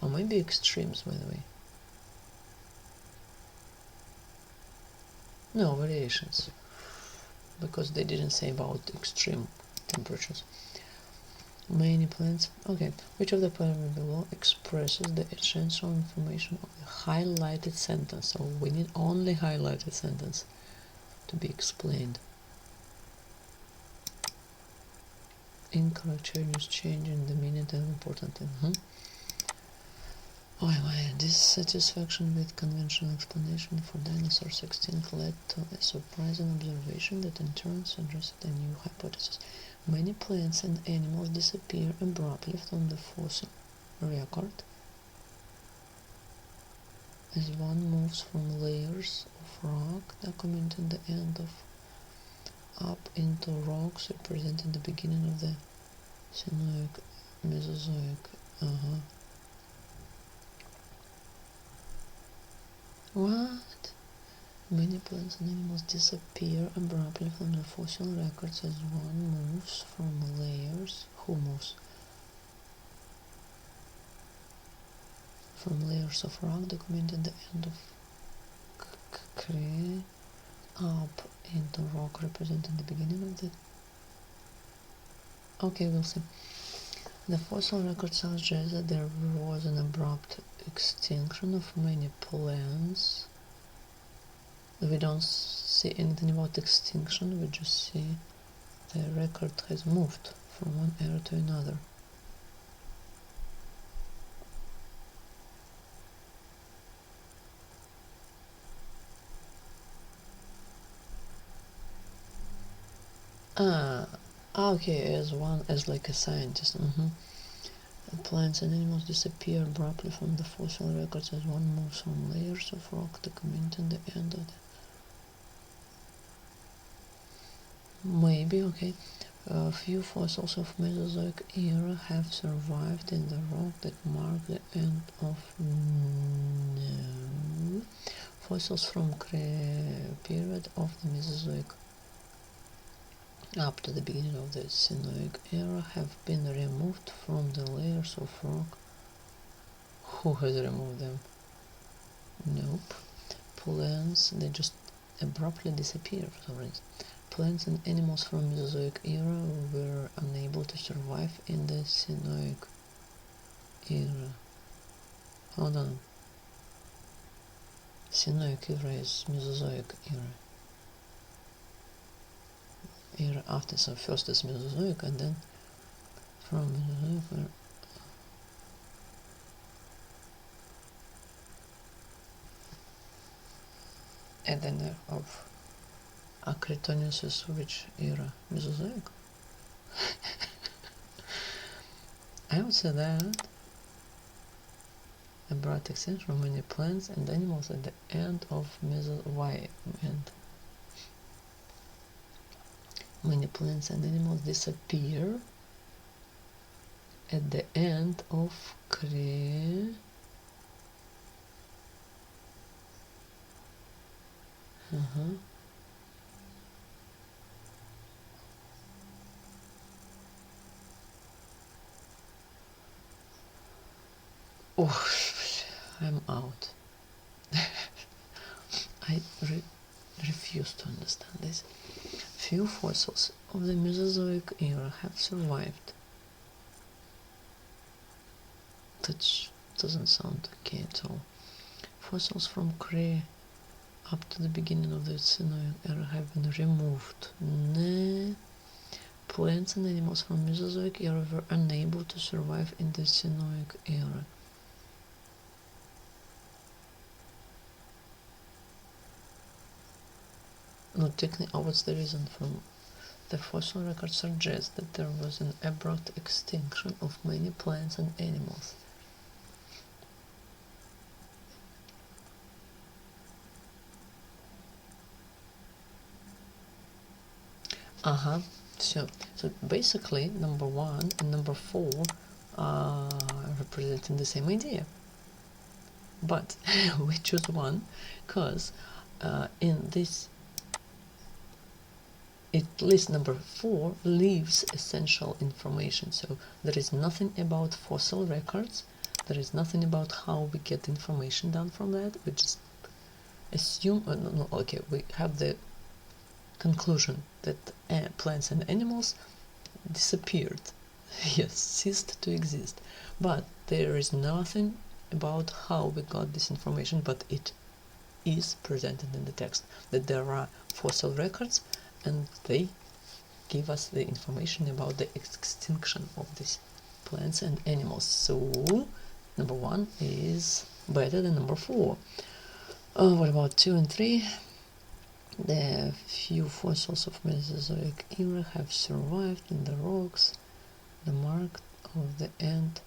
or maybe extremes, by the way. No, variations, because they didn't say about extreme temperatures. Many plants. Okay, which of the paragraphs below expresses the essential information of the highlighted sentence? So we need only highlighted sentence to be explained. Incorrect changes changing the meaning and important. Dissatisfaction with conventional explanation for dinosaurs extinct led to a surprising observation that in turn suggested a new hypothesis. Many plants and animals disappear abruptly from the fossil record as one moves from layers of rock documenting the end of up into rocks representing the beginning of the Cenozoic, Mesozoic. What? Many plants and animals disappear abruptly from the fossil records as one moves from layers. Who moves? From layers of rock documenting the end of up into rock representing the beginning of the. Okay, we'll see. The fossil record suggests that there was an abrupt extinction of many plants. We don't see anything about extinction, we just see the record has moved from one era to another. Okay, as like a scientist. Plants and animals disappear abruptly from the fossil records as one moves from layers of rock, documenting the end of the... Maybe, okay. A few fossils of Mesozoic era have survived in the rock that mark the end of... No. Fossils from period of the Mesozoic up to the beginning of the Sinoic era have been removed from the layers of rock. Who has removed them? Nope. Plants, they just abruptly disappear for some reason. Plants and animals from Mesozoic era were unable to survive in the Sinoic era. Hold on. Sinoic era is Mesozoic era after, so first is Mesozoic and then from Mesozoic era. And then of Acretonius is which era? Mesozoic? I would say that a broad extent from many plants and animals at the end of Why end? Many plants and animals disappear at the end of Oh, I'm out. I refuse to understand this. Few fossils of the Mesozoic era have survived. That doesn't sound okay at all. Fossils from Cray up to the beginning of the Sinoic era have been removed. Nah. Plants and animals from Mesozoic era were unable to survive in the Sinoic era. No, technically, what's the reason? From the fossil record suggests that there was an abrupt extinction of many plants and animals. So basically, number 1 and number 4 are representing the same idea. But we choose one because in this, at least number 4 leaves essential information. So there is nothing about fossil records. There is nothing about how we get information down from that. We just assume, we have the conclusion that plants and animals disappeared. Yes, ceased to exist. But there is nothing about how we got this information, but it is presented in the text that there are fossil records and they give us the information about the extinction of these plants and animals. So number 1 is better than number 4. What about 2 and 3? The few fossils of Mesozoic era have survived in the rocks. The mark of the end.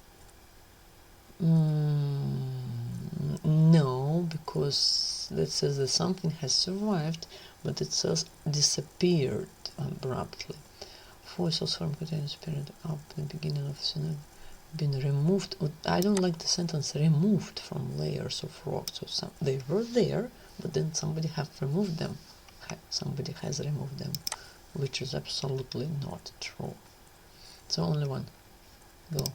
No, because that says that something has survived, but it says disappeared abruptly. Fossils from continuous period up to the beginning of the been removed. I don't like the sentence removed from layers of rock. So they were there, but then somebody have removed them. Somebody has removed them, which is absolutely not true. So only one. Go.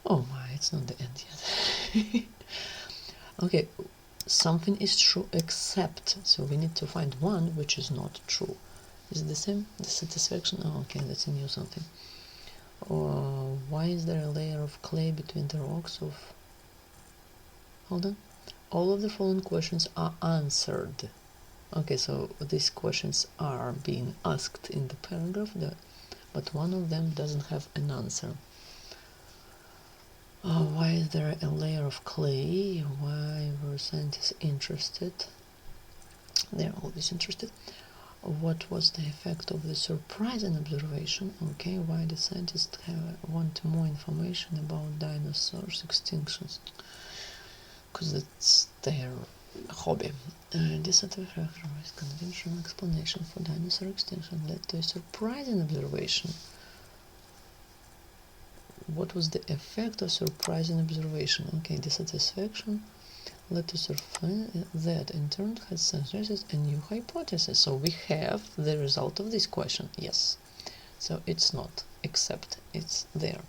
Oh my, it's not the end yet. Okay, something is true except, so we need to find one which is not true. Is it the same? Dissatisfaction? Oh, okay, that's a new something. Why is there a layer of clay between the rocks of... Hold on. All of the following questions are answered. Okay, so these questions are being asked in the paragraph, but one of them doesn't have an answer. Why is there a layer of clay? Why were scientists interested? They're always interested. What was the effect of the surprising observation? Okay, why did scientists want more information about dinosaurs' extinctions? Because it's their hobby. Dissatisfactory conventional explanation for dinosaur extinction led to a surprising observation. What was the effect of surprising observation? Okay, dissatisfaction led to surprise that in turn has suggested a new hypothesis. So we have the result of this question. Yes. So it's not, except it's there.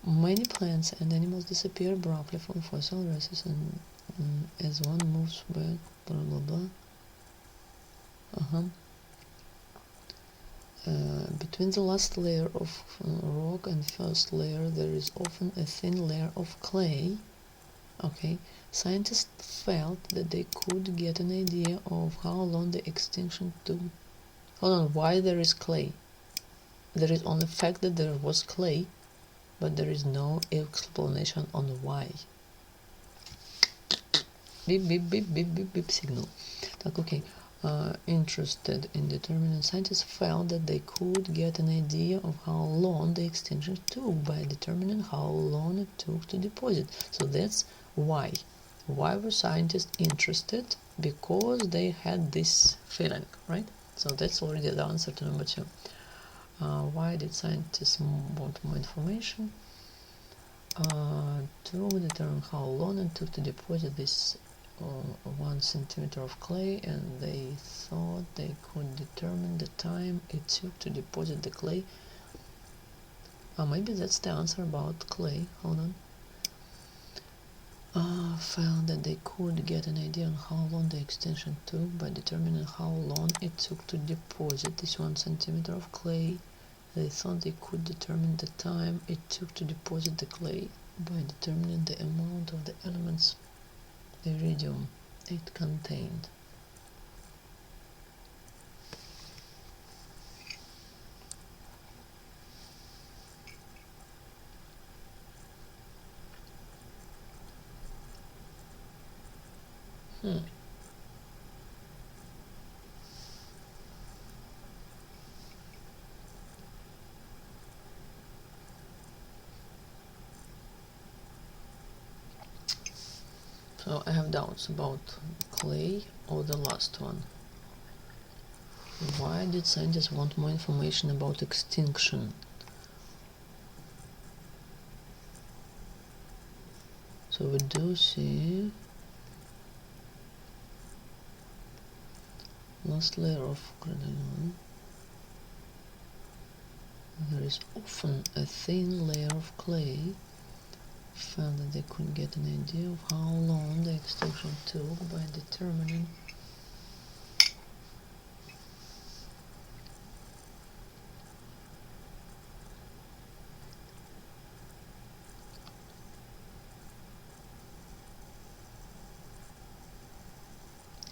Many plants and animals disappear abruptly from fossil records, and as one moves back, blah blah blah. Between the last layer of rock and first layer, there is often a thin layer of clay. Okay, scientists felt that they could get an idea of how long the extinction took. Hold on, why there is clay? There is only fact that there was clay, but there is no explanation on why. Beep beep beep beep beep beep signal. Okay. Interested in determining, scientists felt that they could get an idea of how long the extinction took by determining how long it took to deposit. So that's why. Why were scientists interested? Because they had this feeling, right? So that's already the answer to number 2. Why did scientists want more information? To determine how long it took to deposit this 1 centimeter of clay, and they thought they could determine the time it took to deposit the clay. Maybe that's the answer about clay. Hold on. Found that they could get an idea on how long the extinction took by determining how long it took to deposit this 1 centimeter of clay. They thought they could determine the time it took to deposit the clay by determining the amount of the elements iridium it contained. So I have doubts about clay or the last one. Why did scientists want more information about extinction? So we do see last layer of granular. There is often a thin layer of clay. Found that they could get an idea of how long the extinction took by determining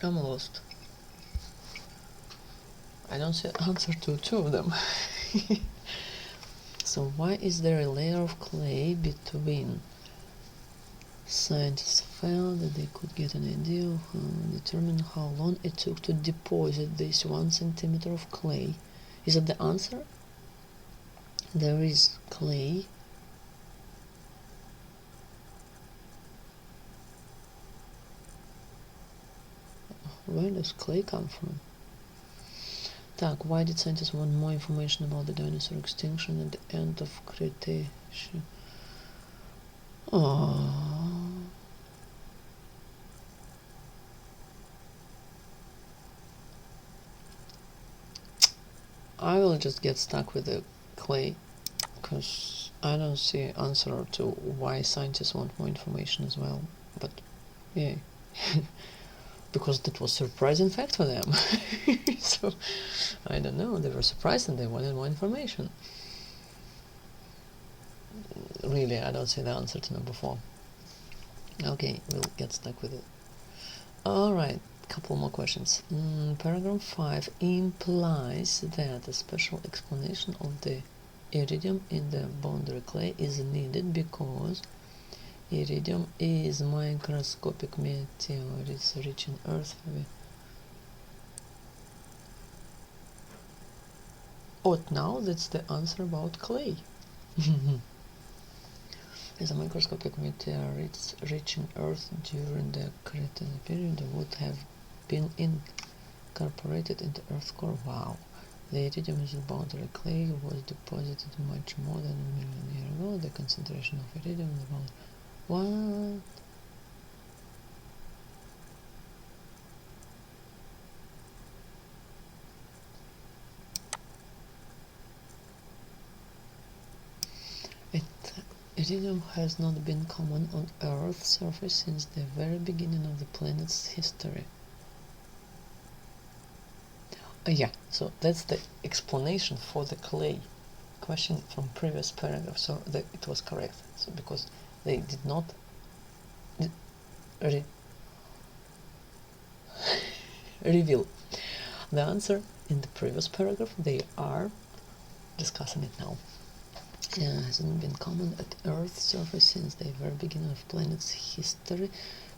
I'm lost. I don't see an answer to 2 of them. So why is there a layer of clay between? Scientists found that they could get an idea of determine how long it took to deposit this 1 centimeter of clay. Is that the answer? There is clay. Where does clay come from? Why did scientists want more information about the dinosaur extinction at the end of Cretaceous? I will just get stuck with the clay, because I don't see an answer to why scientists want more information as well. But yeah, because that was a surprising fact for them. So I don't know, they were surprised and they wanted more information. really, I don't see the answer to number 4. Okay, we'll get stuck with it. Alright, couple more questions. Paragraph 5 implies that a special explanation of the iridium in the boundary clay is needed because iridium is microscopic meteorites rich in earth heavy. Now that's the answer about clay. As a microscopic meteorites rich in earth during the Cretaceous period would have been incorporated into Earth's core. Wow. The iridium is a boundary clay was deposited much more than a million years ago. The concentration of iridium in the boundary. What? Iridium has not been common on Earth's surface since the very beginning of the planet's history. Yeah, so that's the explanation for the clay question from previous paragraph. So it was correct. So because they did not reveal the answer in the previous paragraph, they are discussing it now. Hasn't been common at Earth's surface since the very beginning of planet's history,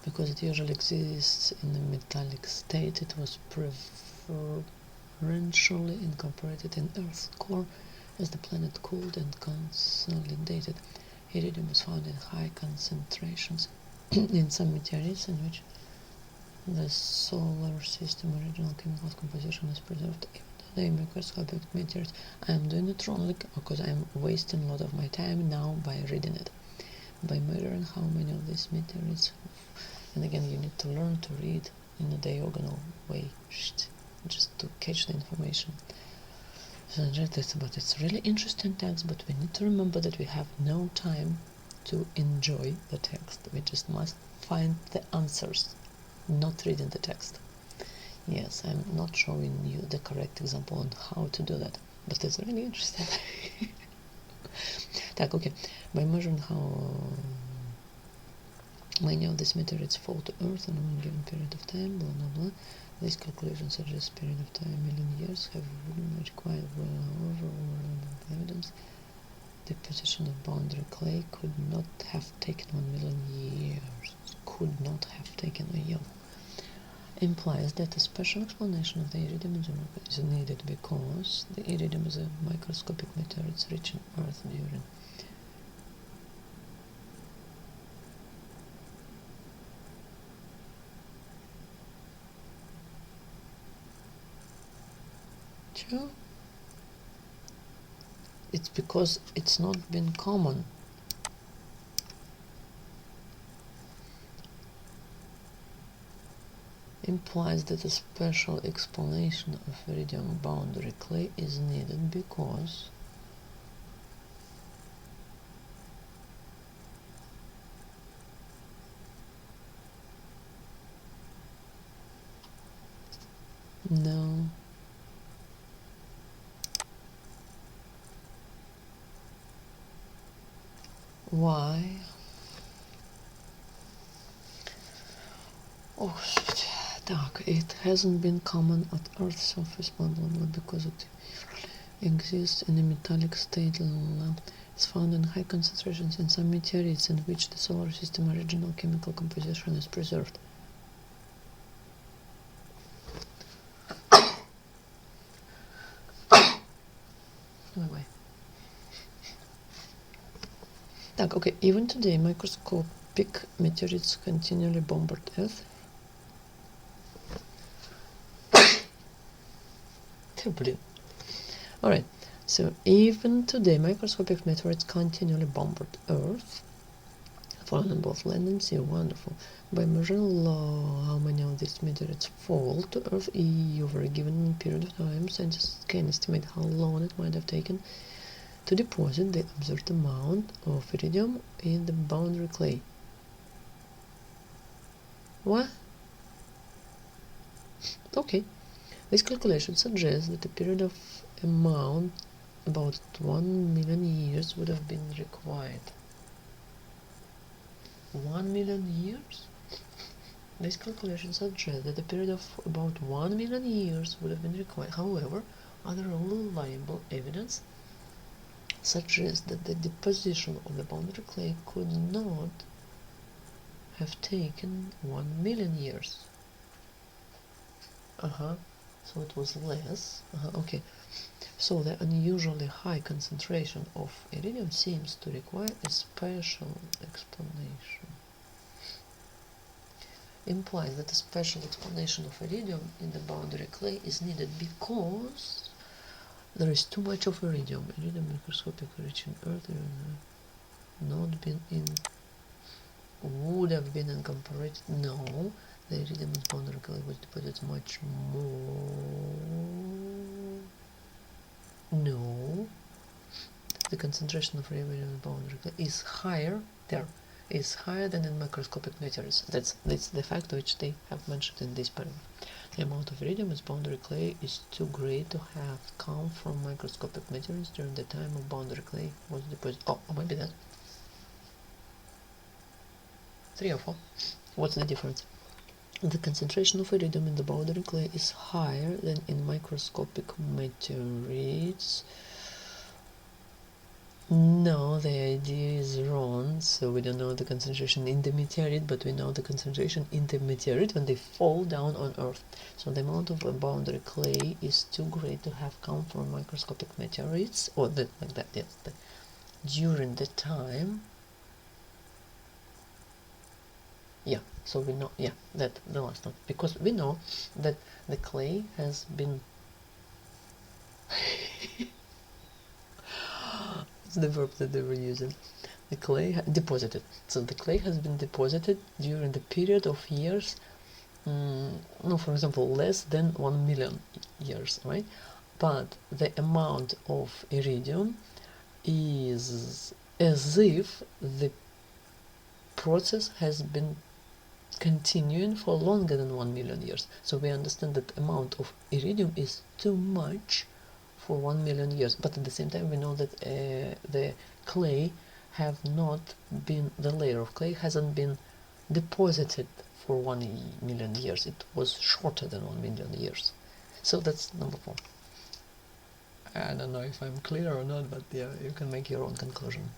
because it usually exists in a metallic state. It was preferentially incorporated in Earth's core as the planet cooled and consolidated. Iridium is found in high concentrations in some meteorites in which the solar system original chemical composition is preserved. The microscopic meteorites. I am doing it wrong because I am wasting a lot of my time now by reading it. By measuring how many of these meteorites, and again you need to learn to read in a diagonal way, just to catch the information. So it's really interesting text, but we need to remember that we have no time to enjoy the text. We just must find the answers, not reading the text. Yes, I'm not showing you the correct example on how to do that, but it's really interesting. Okay. By measuring how many of these meteorites fall to Earth in one given period of time, blah blah blah. These calculations suggest period of time, million years, have required evidence. The position of boundary clay could not have taken 1 million years. Could not have taken a year. Implies that a special explanation of the iridium is needed because the iridium is a microscopic meteorite rich in Earth during It's because it's not been common. Implies that a special explanation of iridium boundary clay is needed because no. Why? Oh shit. It hasn't been common at Earth's surface, blah blah blah, because it exists in a metallic state. It's found in high concentrations in some meteorites in which the solar system original chemical composition is preserved. Anyway. Okay, even today microscopic meteorites continually bombard Earth. Alright, so even today microscopic meteorites continually bombard Earth, following both land and sea. Wonderful. By measuring how many of these meteorites fall to Earth over a given period of time, scientists can estimate how long it might have taken to deposit the observed amount of iridium in the boundary clay. What? Okay. This calculation suggests that a period of amount about 1 million years would have been required. 1 million years? This calculation suggests that a period of about 1 million years would have been required. However, other reliable evidence suggests that the deposition of the boundary clay could not have taken 1 million years. So it was less. Okay. So the unusually high concentration of iridium seems to require a special explanation. Implies that a special explanation of iridium in the boundary clay is needed because there is too much of iridium. Iridium microscopic reaching Earth not been in would have been incorporated. No, the iridium in boundary clay was deposited much more. No, the concentration of iridium in boundary clay is higher there. Is higher than in microscopic materials. That's the fact which they have mentioned in this paragraph. The amount of iridium in boundary clay is too great to have come from microscopic materials during the time of boundary clay was deposited. Oh, maybe that. 3 or 4. What's the difference? The concentration of iridium in the boundary clay is higher than in microscopic meteorites. No, the idea is wrong. So we don't know the concentration in the meteorite, but we know the concentration in the meteorite when they fall down on Earth. So the amount of a boundary clay is too great to have come from microscopic meteorites, or like that. Yes, during the time. Yeah. So we know. Yeah, that the last one, because we know that the clay has been. It's the verb that they were using. The clay deposited. So the clay has been deposited during the period of years, no, for example, less than 1 million years, right? But the amount of iridium is as if the process has been continuing for longer than 1 million years. So we understand that the amount of iridium is too much for 1 million years, but at the same time we know that the clay have not been, the layer of clay hasn't been deposited for 1 million years. It was shorter than 1 million years. So that's number 4. I don't know if I'm clear or not, but yeah, you can make your own conclusion.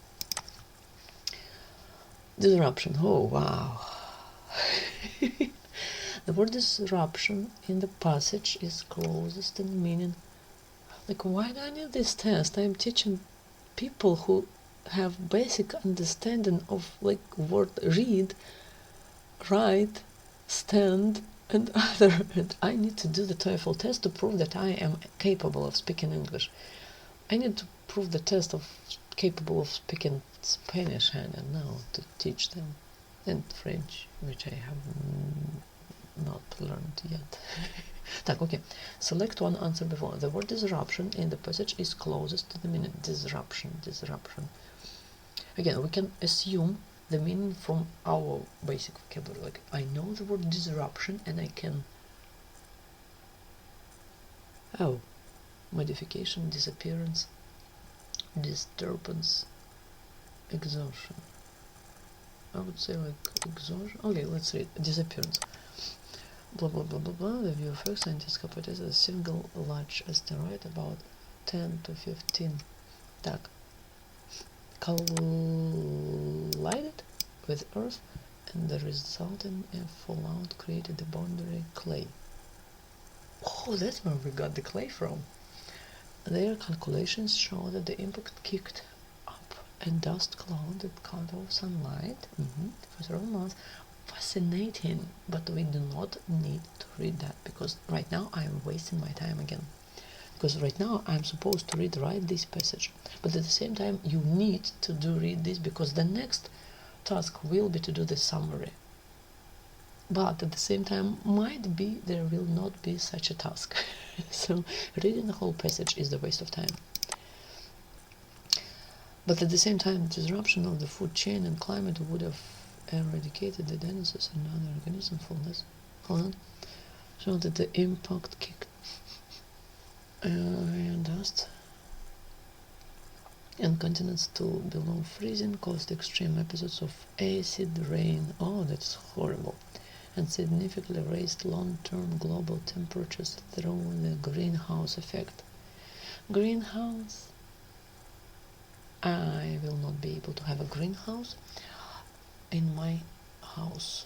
Disruption. Oh wow. The word disruption in the passage is closest in meaning. Like, why do I need this test? I'm teaching people who have basic understanding of like word read, write, stand, and other. And I need to do the TOEFL test to prove that I am capable of speaking English. I need to prove the test of capable of speaking Spanish, and now to teach them, and French, which I have not learned yet. Так, okay. Select one answer before. The word disruption in the passage is closest to the meaning. Disruption. Again, we can assume the meaning from our basic vocabulary. Like, I know the word disruption and I can... Oh. Modification, disappearance, disturbance, exhaustion. I would say like exhaustion. Okay, let's read. Disappearance. Blah blah blah blah blah. The view of Earth, scientists hypothesize a single large asteroid about 10 to 15 так, collided with Earth, and the resulting fallout created the boundary clay. Oh, that's where we got the clay from. Their calculations show that the impact kicked up a dust cloud that cut off sunlight for several months. Fascinating, but we do not need to read that, because right now I am wasting my time again. Because right now I'm supposed to write this passage, but at the same time you need to read this, because the next task will be to do the summary. But at the same time, might be there will not be such a task. So reading the whole passage is a waste of time. But at the same time, disruption of the food chain and climate would have eradicated the dinosaurs and other organisms. Hold on. So that the impact kicked dust. and continents still below freezing caused extreme episodes of acid rain, oh that's horrible, and significantly raised long-term global temperatures through the greenhouse effect. Greenhouse? I will not be able to have a greenhouse in my house,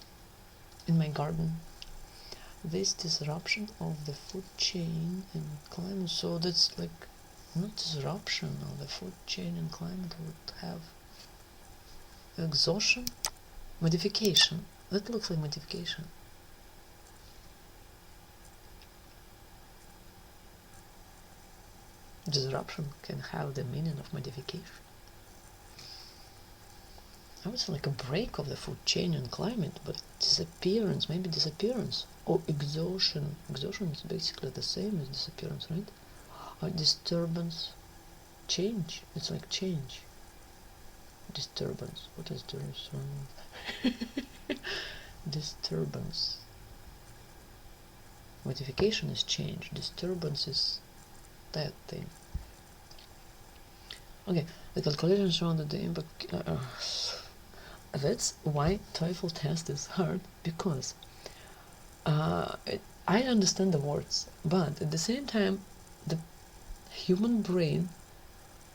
in my garden. This disruption of the food chain and climate, so that's like not disruption of the food chain and climate would have exhaustion, modification. That looks like modification. Disruption can have the meaning of modification. I would say like a break of the food chain and climate, but disappearance, maybe disappearance or exhaustion. Exhaustion is basically the same as disappearance, right? Or disturbance, change. It's like change. Disturbance. What is disturbance? Disturbance. Modification is change. Disturbance is that thing. Okay, the calculation show that the impact. That's why TOEFL test is hard, because I understand the words, but at the same time, the human brain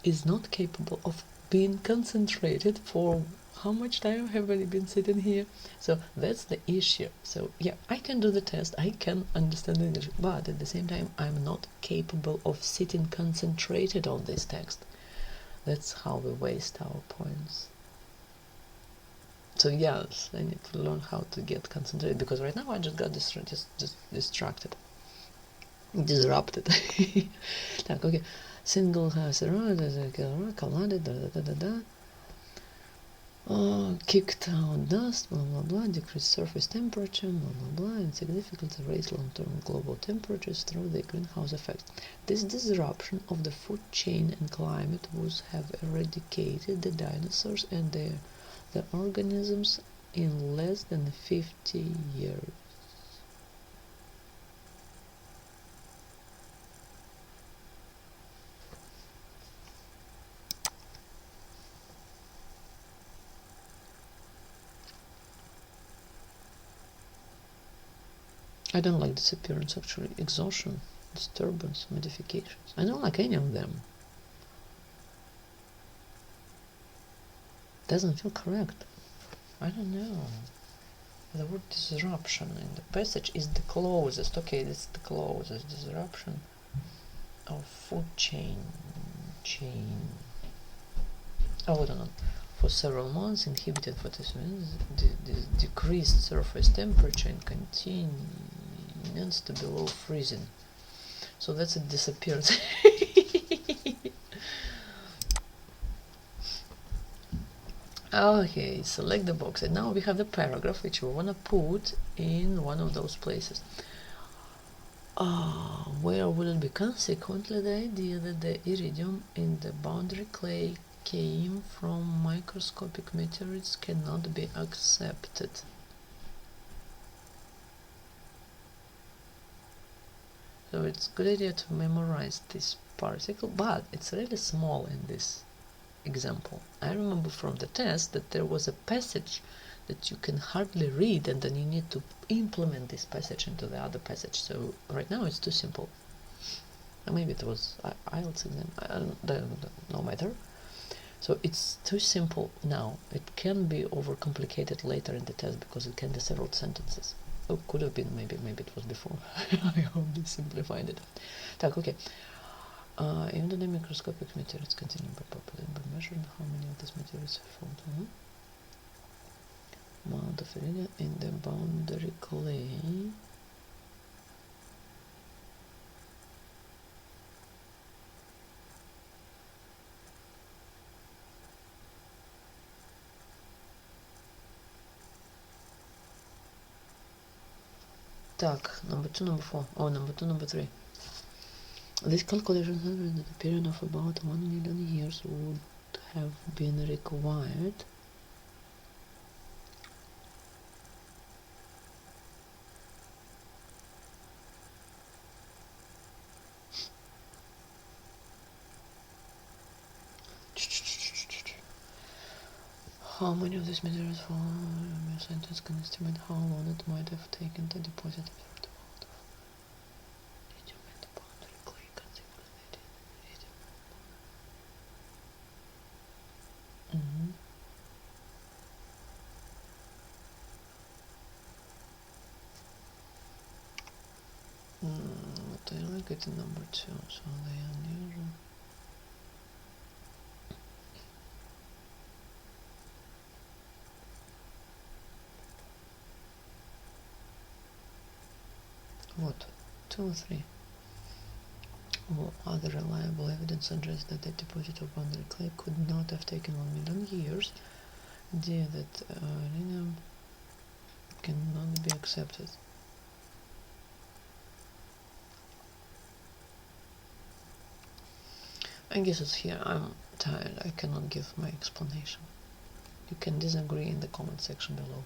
is not capable of being concentrated for how much time have I been sitting here? So that's the issue. So yeah, I can do the test, I can understand English, but at the same time, I'm not capable of sitting concentrated on this text. That's how we waste our points. So yes, I need to learn how to get concentrated, because right now I just got distracted, disrupted. Так, okay. Single has collided, kicked out dust, blah blah blah, decreased surface temperature, blah blah blah, and significantly raised long-term global temperatures through the greenhouse effect. This disruption of the food chain and climate would have eradicated the dinosaurs and the organisms in less than 50 years. I don't like disappearance, actually. Exhaustion, disturbance, modifications. I don't like any of them. Doesn't feel correct. I don't know. The word disruption in the passage is the closest. Okay, it's the closest. Disruption of food chain. Oh, I don't know. For several months, inhibited photosynthesis, decreased surface temperature and continents to below freezing. So that's a disappearance. Okay, select the box, and now we have the paragraph which we want to put in one of those places. Where will it be? Consequently, the idea that the iridium in the boundary clay came from microscopic meteorites cannot be accepted. So it's a good idea to memorize this particle, but it's really small in this example. I remember from the test that there was a passage that you can hardly read, and then you need to implement this passage into the other passage. So right now it's too simple. Maybe it was IELTS exam, no matter. So it's too simple now. It can be overcomplicated later in the test, because it can be several sentences. Oh, could have been, maybe it was before. I hope they simplified it. Так, okay. Even though the microscopic meteorites continue by populating, by measuring how many of these meteorites are found. Amount of iridium in the boundary clay. Так, number 2, number 4. Oh, number 2, number 3. This calculation says that a period of about 1 million years would have been required How many of these materials fall your scientists can estimate how long it might have taken to deposit a certain amount of lithium in the boundary clay contaminated lithium. But I like it in number 2, so they are unusual. What? 2 or 3? Well, other reliable evidence suggests that the deposit of boundary clay could not have taken 1 million years. The idea that uranium cannot be accepted. I guess it's here. I'm tired. I cannot give my explanation. You can disagree in the comment section below.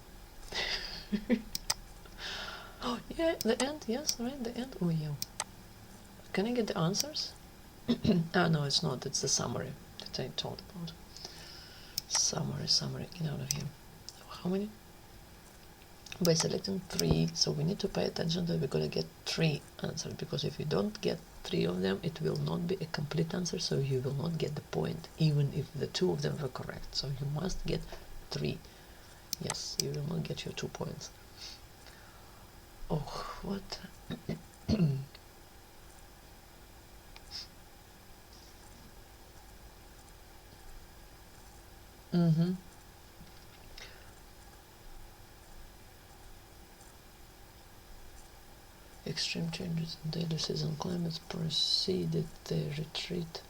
Oh, yeah, the end. Yes, right, the end. Oh, yeah. Can I get the answers? Ah, no, it's not. It's the summary that I told about. Summary. Get out of here. How many? By selecting 3, so we need to pay attention that we're going to get 3 answers, because if you don't get 3 of them, it will not be a complete answer, so you will not get the point, even if the 2 of them were correct. So you must get 3. Yes, you will not get your 2 points. Oh, what? Extreme changes in daily season climates preceded the retreat.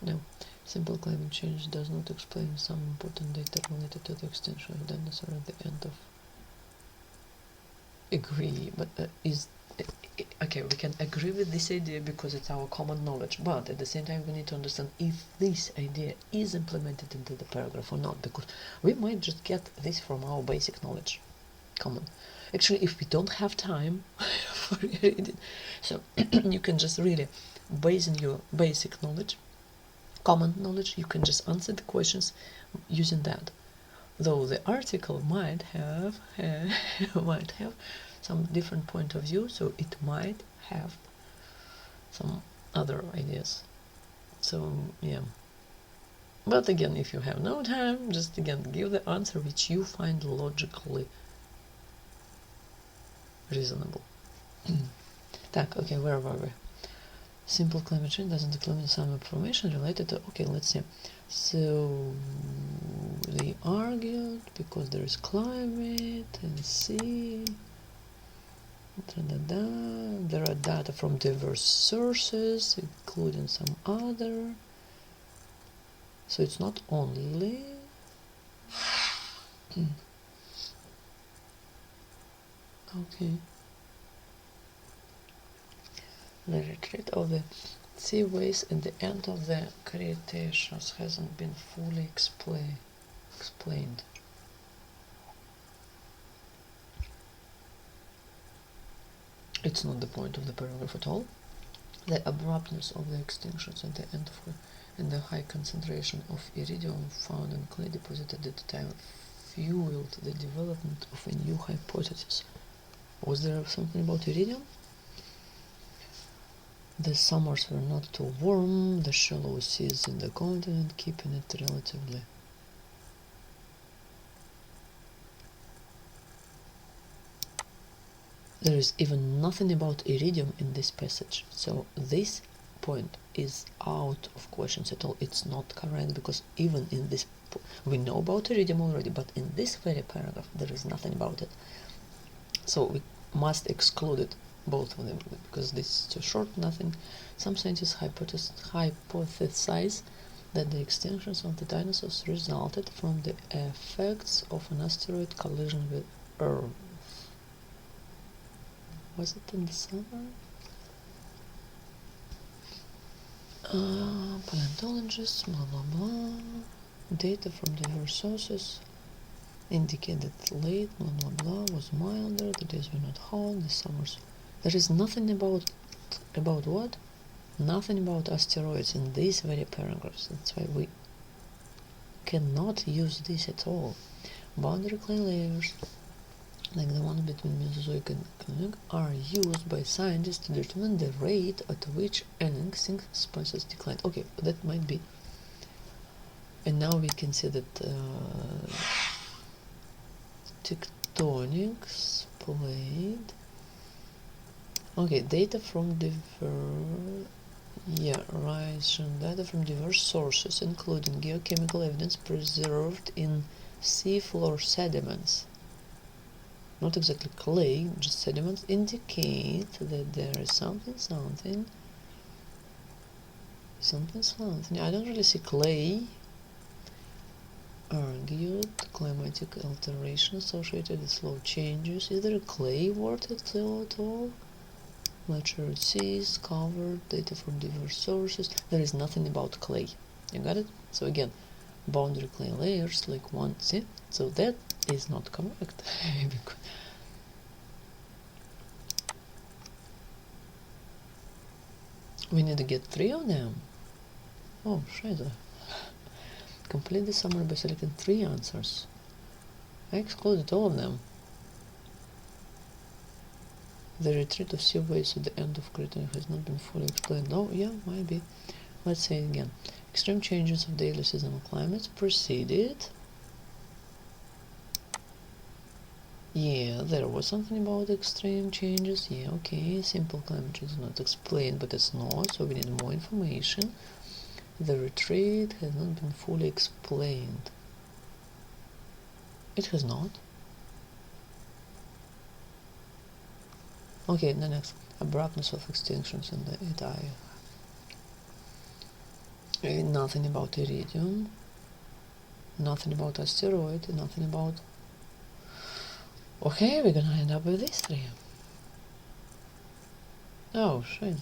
No, simple climate change does not explain some important data related to the extinction of dinosaurs at the end of. Agree, but okay, we can agree with this idea because it's our common knowledge, but at the same time we need to understand if this idea is implemented into the paragraph or not, because we might just get this from our basic knowledge, common. Actually, if we don't have time for reading, so you can just really, based on your basic knowledge, common knowledge, you can just answer the questions using that. Though the article might have some different point of view, so it might have some other ideas. So yeah. But again, if you have no time, just again give the answer which you find logically reasonable. Так, okay, where were we? Simple climate change doesn't include some information related to. Okay, let's see. So they argued because there is climate and sea. There are data from diverse sources, including some other. So it's not only. Okay. The retreat of the seaways at the end of the Cretaceous hasn't been fully explained. It's not the point of the paragraph at all. The abruptness of the extinctions at the end of and the high concentration of iridium found in clay deposited at the time fueled the development of a new hypothesis. Was there something about iridium? The summers were not too warm, the shallow seas in the continent keeping it relatively. There is even nothing about iridium in this passage, so this point is out of questions at all. It's not correct, because even in this we know about iridium already, but in this very paragraph there is nothing about it. So we must exclude it, both of them, because this is too short, nothing. Some scientists hypothesize that the extinctions of the dinosaurs resulted from the effects of an asteroid collision with Earth. Was it in the summer? Paleontologists, blah blah blah. Data from diverse sources indicate that late blah blah blah was milder, the days were not hot, the summers. There is nothing about what? Nothing about asteroids in these very paragraphs. That's why we cannot use this at all. Boundary clay layers, like the one between Mesozoic and Eocene, are used by scientists to determine the rate at which an extinct species declined. Okay, that might be. And now we can see that tectonics played. Okay, data from data from diverse sources, including geochemical evidence preserved in seafloor sediments. Not exactly clay, just sediments, indicate that there is something. I don't really see clay. Argued climatic alteration associated with slow changes. Is there a clay word at all? Matured seas, covered, data from diverse sources. There is nothing about clay. You got it? So again, boundary clay layers, like one, see? So that is not correct. We need to get 3 of them. Oh, scheiße. Complete the summary by selecting 3 answers. I excluded all of them. The retreat of sea waves at the end of Crete has not been fully explained. Oh, yeah, might be. Let's say it again. Extreme changes of daily seasonal climates preceded. Yeah, there was something about extreme changes. Yeah, okay. Simple climate change is not explained, but it's not, so we need more information. The retreat has not been fully explained. It has not. Okay, the next. Abruptness of extinctions in the Italia. Nothing about iridium. Nothing about asteroid. Nothing about... Okay, we're gonna end up with these 3. Oh, shit.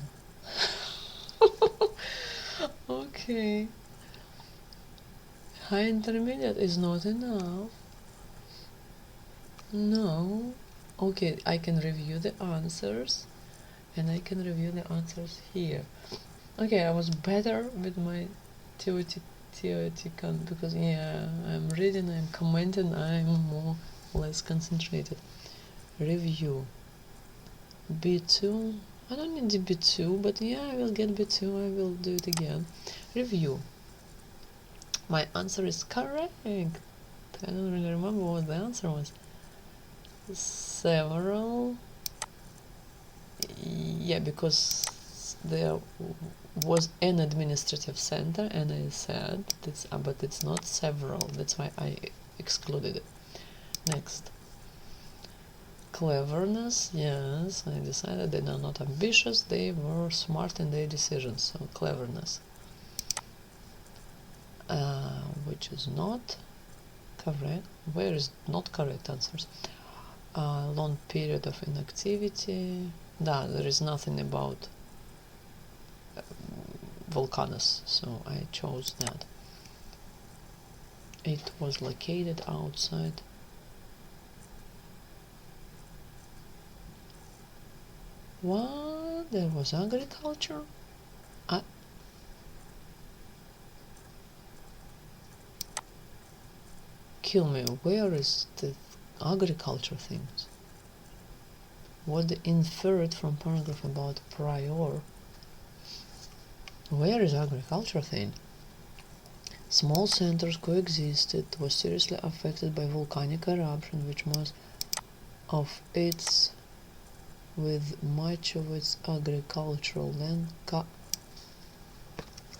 Okay. High intermediate is not enough. No. Okay, I can review the answers, and I can review the answers here. Okay, I was better with my theoretical, because yeah, I'm reading, I'm commenting, I'm more or less concentrated. Review. B2. I don't need the B2, but yeah, I will get B2, I will do it again. Review. My answer is correct. I don't really remember what the answer was. Several. Yeah, because there was an administrative center, and I said it's, but it's not several. That's why I excluded it. Next. Cleverness. Yes, I decided they are not ambitious. They were smart in their decisions. So cleverness. Which is not correct. Where is not correct answers? Long period of inactivity. There is nothing about volcanoes, so I chose that. It was located outside. What? There was agriculture? Kill me, where is the agriculture things? What they inferred from paragraph about prior? Where is agriculture thing? Small centers coexisted, was seriously affected by volcanic eruption, which most of its with much of its agricultural land.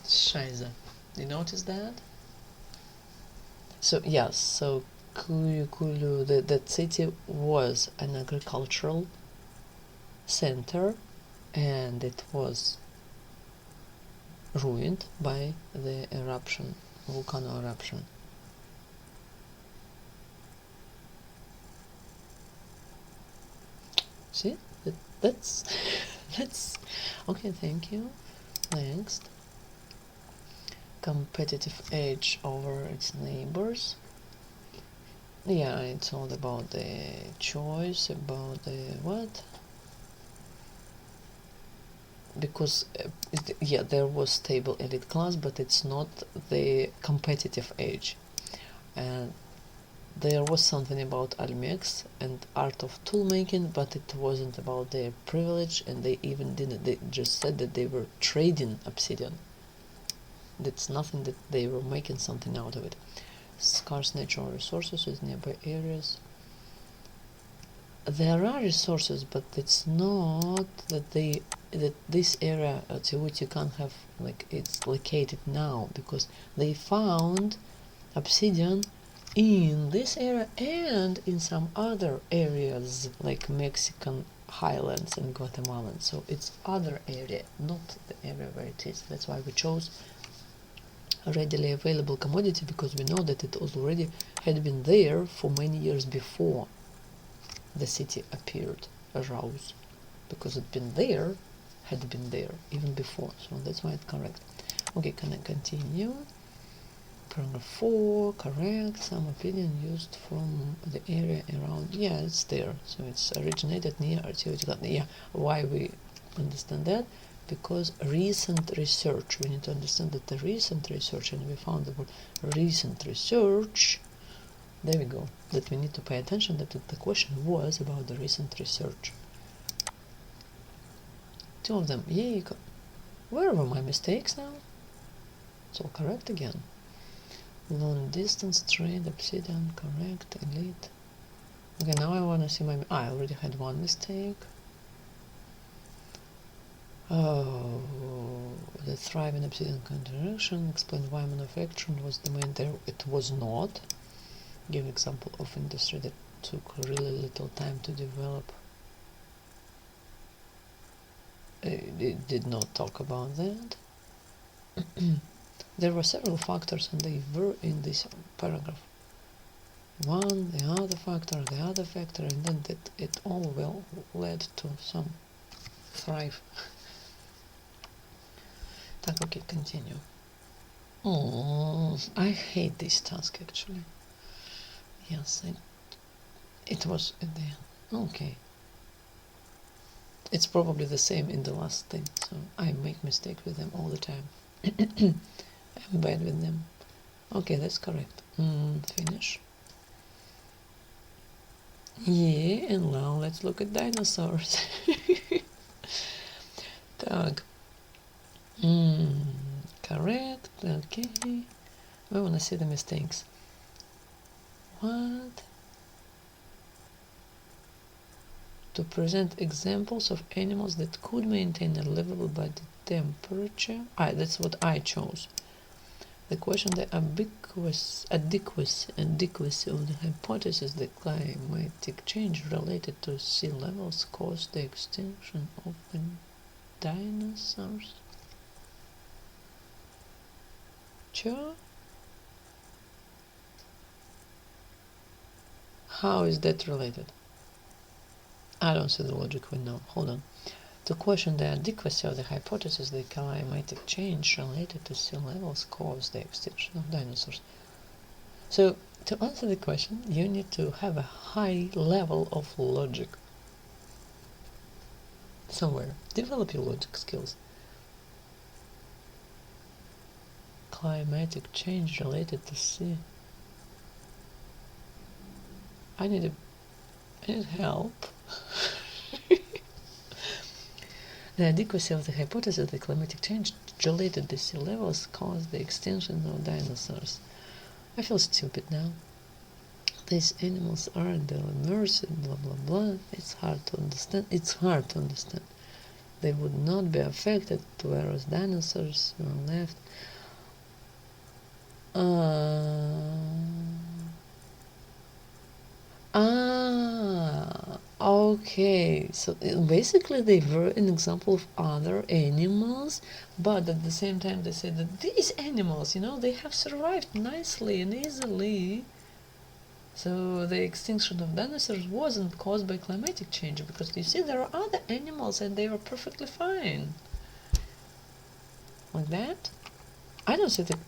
Scheiße. You notice that? So yes, so Kulu, that city was an agricultural center, and it was ruined by the eruption, volcano eruption. See, that's okay. Thank you. Next. Competitive edge over its neighbors. Yeah, it's all about the choice, about the what? Because yeah, there was stable elite class, but it's not the competitive edge. and there was something about Almex and art of tool making, but it wasn't about their privilege, and they even didn't. They just said that they were trading obsidian. That's nothing that they were making something out of it. Scarce natural resources with nearby areas. There are resources, but it's not that this area to which you can't have, like, it's located now, because they found obsidian in this area and in some other areas like Mexican highlands and Guatemalan. So it's other area, not the area where it is. That's why we chose a readily available commodity, because we know that it already had been there for many years before the city appeared, arose, because it had been there even before. So that's why it's correct. Okay, can I continue? Paragraph 4, correct. Some opinion used from the area around. Yeah, it's there. So it's originated near Archaeological. Yeah, why we understand that? Because recent research. We need to understand that the recent research, and we found the word recent research. There we go. That we need to pay attention that the question was about the recent research. Two of them. Yay. Where were my mistakes now? It's all correct again. Long distance trade, obsidian, correct, elite. Okay, now I want to see my... I already had one mistake. Oh, the thriving obsidian construction. Explain why manufacturing was the main there. It was not. Give an example of industry that took really little time to develop. It did not talk about that. There were several factors, and they were in this paragraph. One, the other factor, and then it all well led to some thrive. Okay, continue. Oh, I hate this task actually. Yes, it was in the end. Okay. It's probably the same in the last thing, so I make mistakes with them all the time. I'm bad with them. Okay, that's correct. Finish. Yeah, and now let's look at dinosaurs. Так. Correct, okay. We wanna see the mistakes. What? To present examples of animals that could maintain a livable body temperature. That's what I chose. The question, the adequacy of the hypothesis that climatic change related to sea levels caused the extinction of the dinosaurs. Sure. How is that related? I don't see the logic with no. Hold on. To question the adequacy of the hypothesis that climatic change related to sea levels caused the extinction of dinosaurs. So, to answer the question, you need to have a high level of logic. Somewhere. Develop your logic skills. Climatic change related to sea. I need help. The adequacy of the hypothesis that climatic change related to sea levels caused the extinction of dinosaurs. I feel stupid now. These animals are in the mercy, blah blah blah. It's hard to understand. They would not be affected, whereas dinosaurs were left. Okay, so basically they were an example of other animals, but at the same time they said that these animals, they have survived nicely and easily. So the extinction of dinosaurs wasn't caused by climatic change, because you see there are other animals and they were perfectly fine. Like that? I don't see the...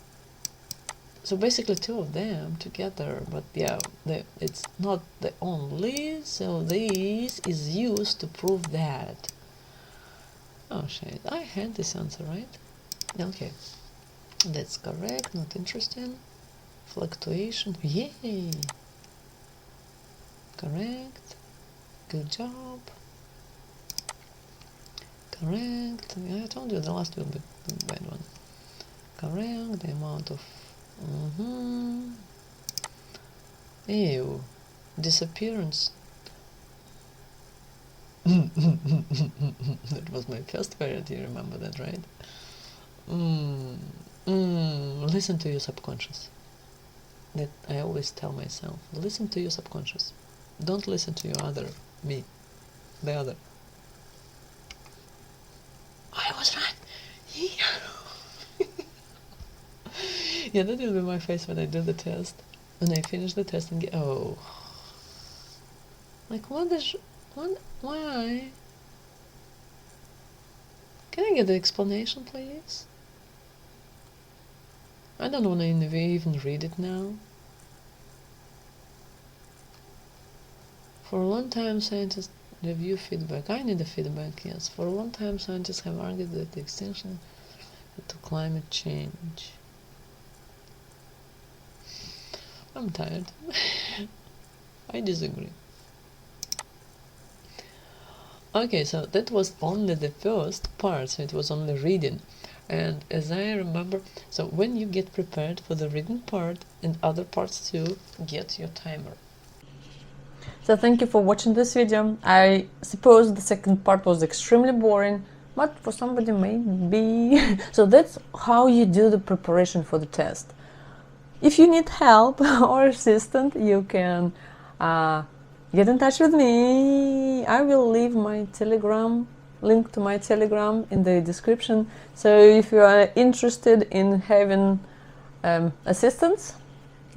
So basically two of them together, but yeah, it's not the only, so this is used to prove that. Oh shit, I had this answer, right? Okay, that's correct, not interesting. Fluctuation. Yay! Correct. Good job. Correct. Yeah, I told you the last will be the bad one. Correct. The amount of ew, disappearance. That was my first period. You remember that, right? Listen to your subconscious. That I always tell myself. Listen to your subconscious. Don't listen to your other me. The other. I was right. Yeah. Yeah, that will be my face when I do the test. When I finish the test and get like why? Can I get the explanation, please? I don't want to even read it now. For a long time, scientists review feedback. I need a feedback, yes. For a long time, scientists have argued that the extinction to climate change. I'm tired. I disagree. Okay, so that was only the first part, so it was only reading. And as I remember, so when you get prepared for the reading part and other parts too, get your timer. So thank you for watching this video. I suppose the second part was extremely boring, but for somebody maybe. So that's how you do the preparation for the test. If you need help or assistance, you can get in touch with me. I will leave my link to my Telegram in the description. So if you are interested in having assistance,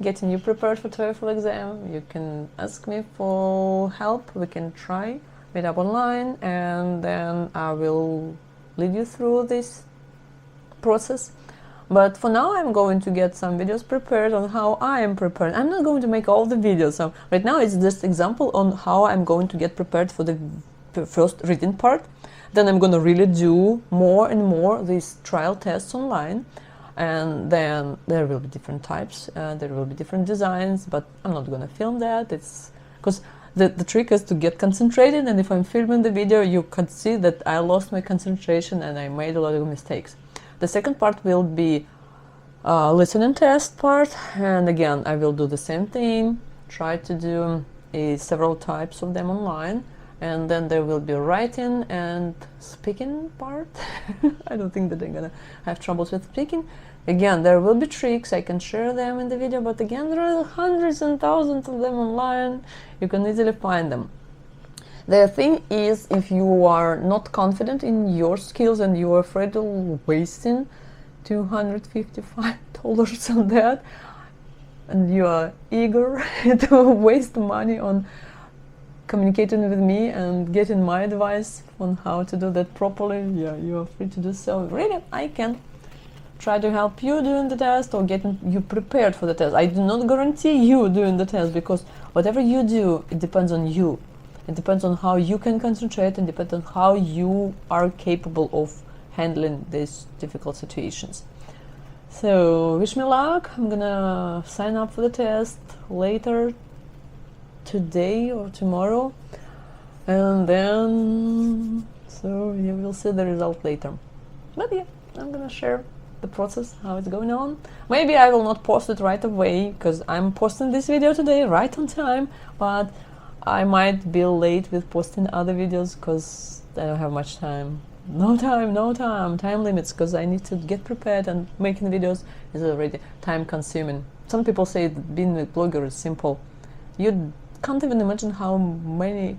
getting you prepared for TOEFL exam, you can ask me for help. We can try, meet up online, and then I will lead you through this process. But for now, I'm going to get some videos prepared on how I am prepared. I'm not going to make all the videos. So right now it's just example on how I'm going to get prepared for the first reading part. Then I'm going to really do more and more these trial tests online. And then there will be different types, there will be different designs, but I'm not going to film that. It's because the trick is to get concentrated, and if I'm filming the video, you can see that I lost my concentration and I made a lot of mistakes. The second part will be listening test part, and again I will do the same thing, try to do several types of them online, and then there will be writing and speaking part. I don't think that I'm gonna have troubles with speaking. Again, there will be tricks, I can share them in the video, but again there are hundreds and thousands of them online, you can easily find them. The thing is, if you are not confident in your skills and you are afraid of wasting $255 on that, and you are eager to waste money on communicating with me and getting my advice on how to do that properly, yeah, you are free to do so. Really, I can try to help you doing the test or getting you prepared for the test. I do not guarantee you doing the test, because whatever you do, it depends on you. It depends on how you can concentrate, and depends on how you are capable of handling these difficult situations. So wish me luck. I'm gonna sign up for the test later today or tomorrow, and then so you will see the result later. But yeah, I'm gonna share the process, how it's going on. Maybe I will not post it right away, because I'm posting this video today right on time, but I might be late with posting other videos because I don't have much time. No time limits, because I need to get prepared, and making videos is already time consuming. Some people say that being a blogger is simple. You can't even imagine how many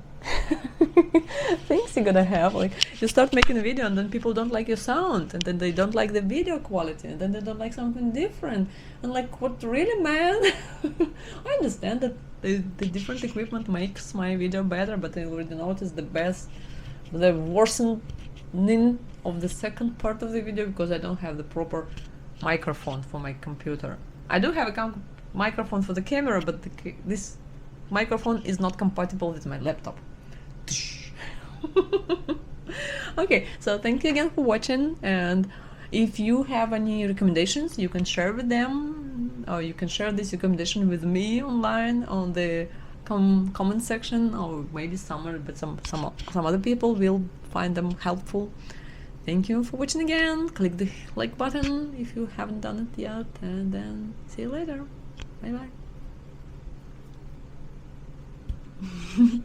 things you're gonna have. Like, you start making a video and then people don't like your sound, and then they don't like the video quality, and then they don't like something different, and like, what, really, man? I understand that the different equipment makes my video better, but I already noticed the worsening of the second part of the video, because I don't have the proper microphone for my computer. I do have a microphone for the camera, but this microphone is not compatible with my laptop. Okay, so thank you again for watching, and if you have any recommendations, you can share with them or you can share this recommendation with me online on the comment section, or maybe somewhere, but some other people will find them helpful. Thank you for watching again. Click the like button if you haven't done it yet, and then see you later. Bye bye.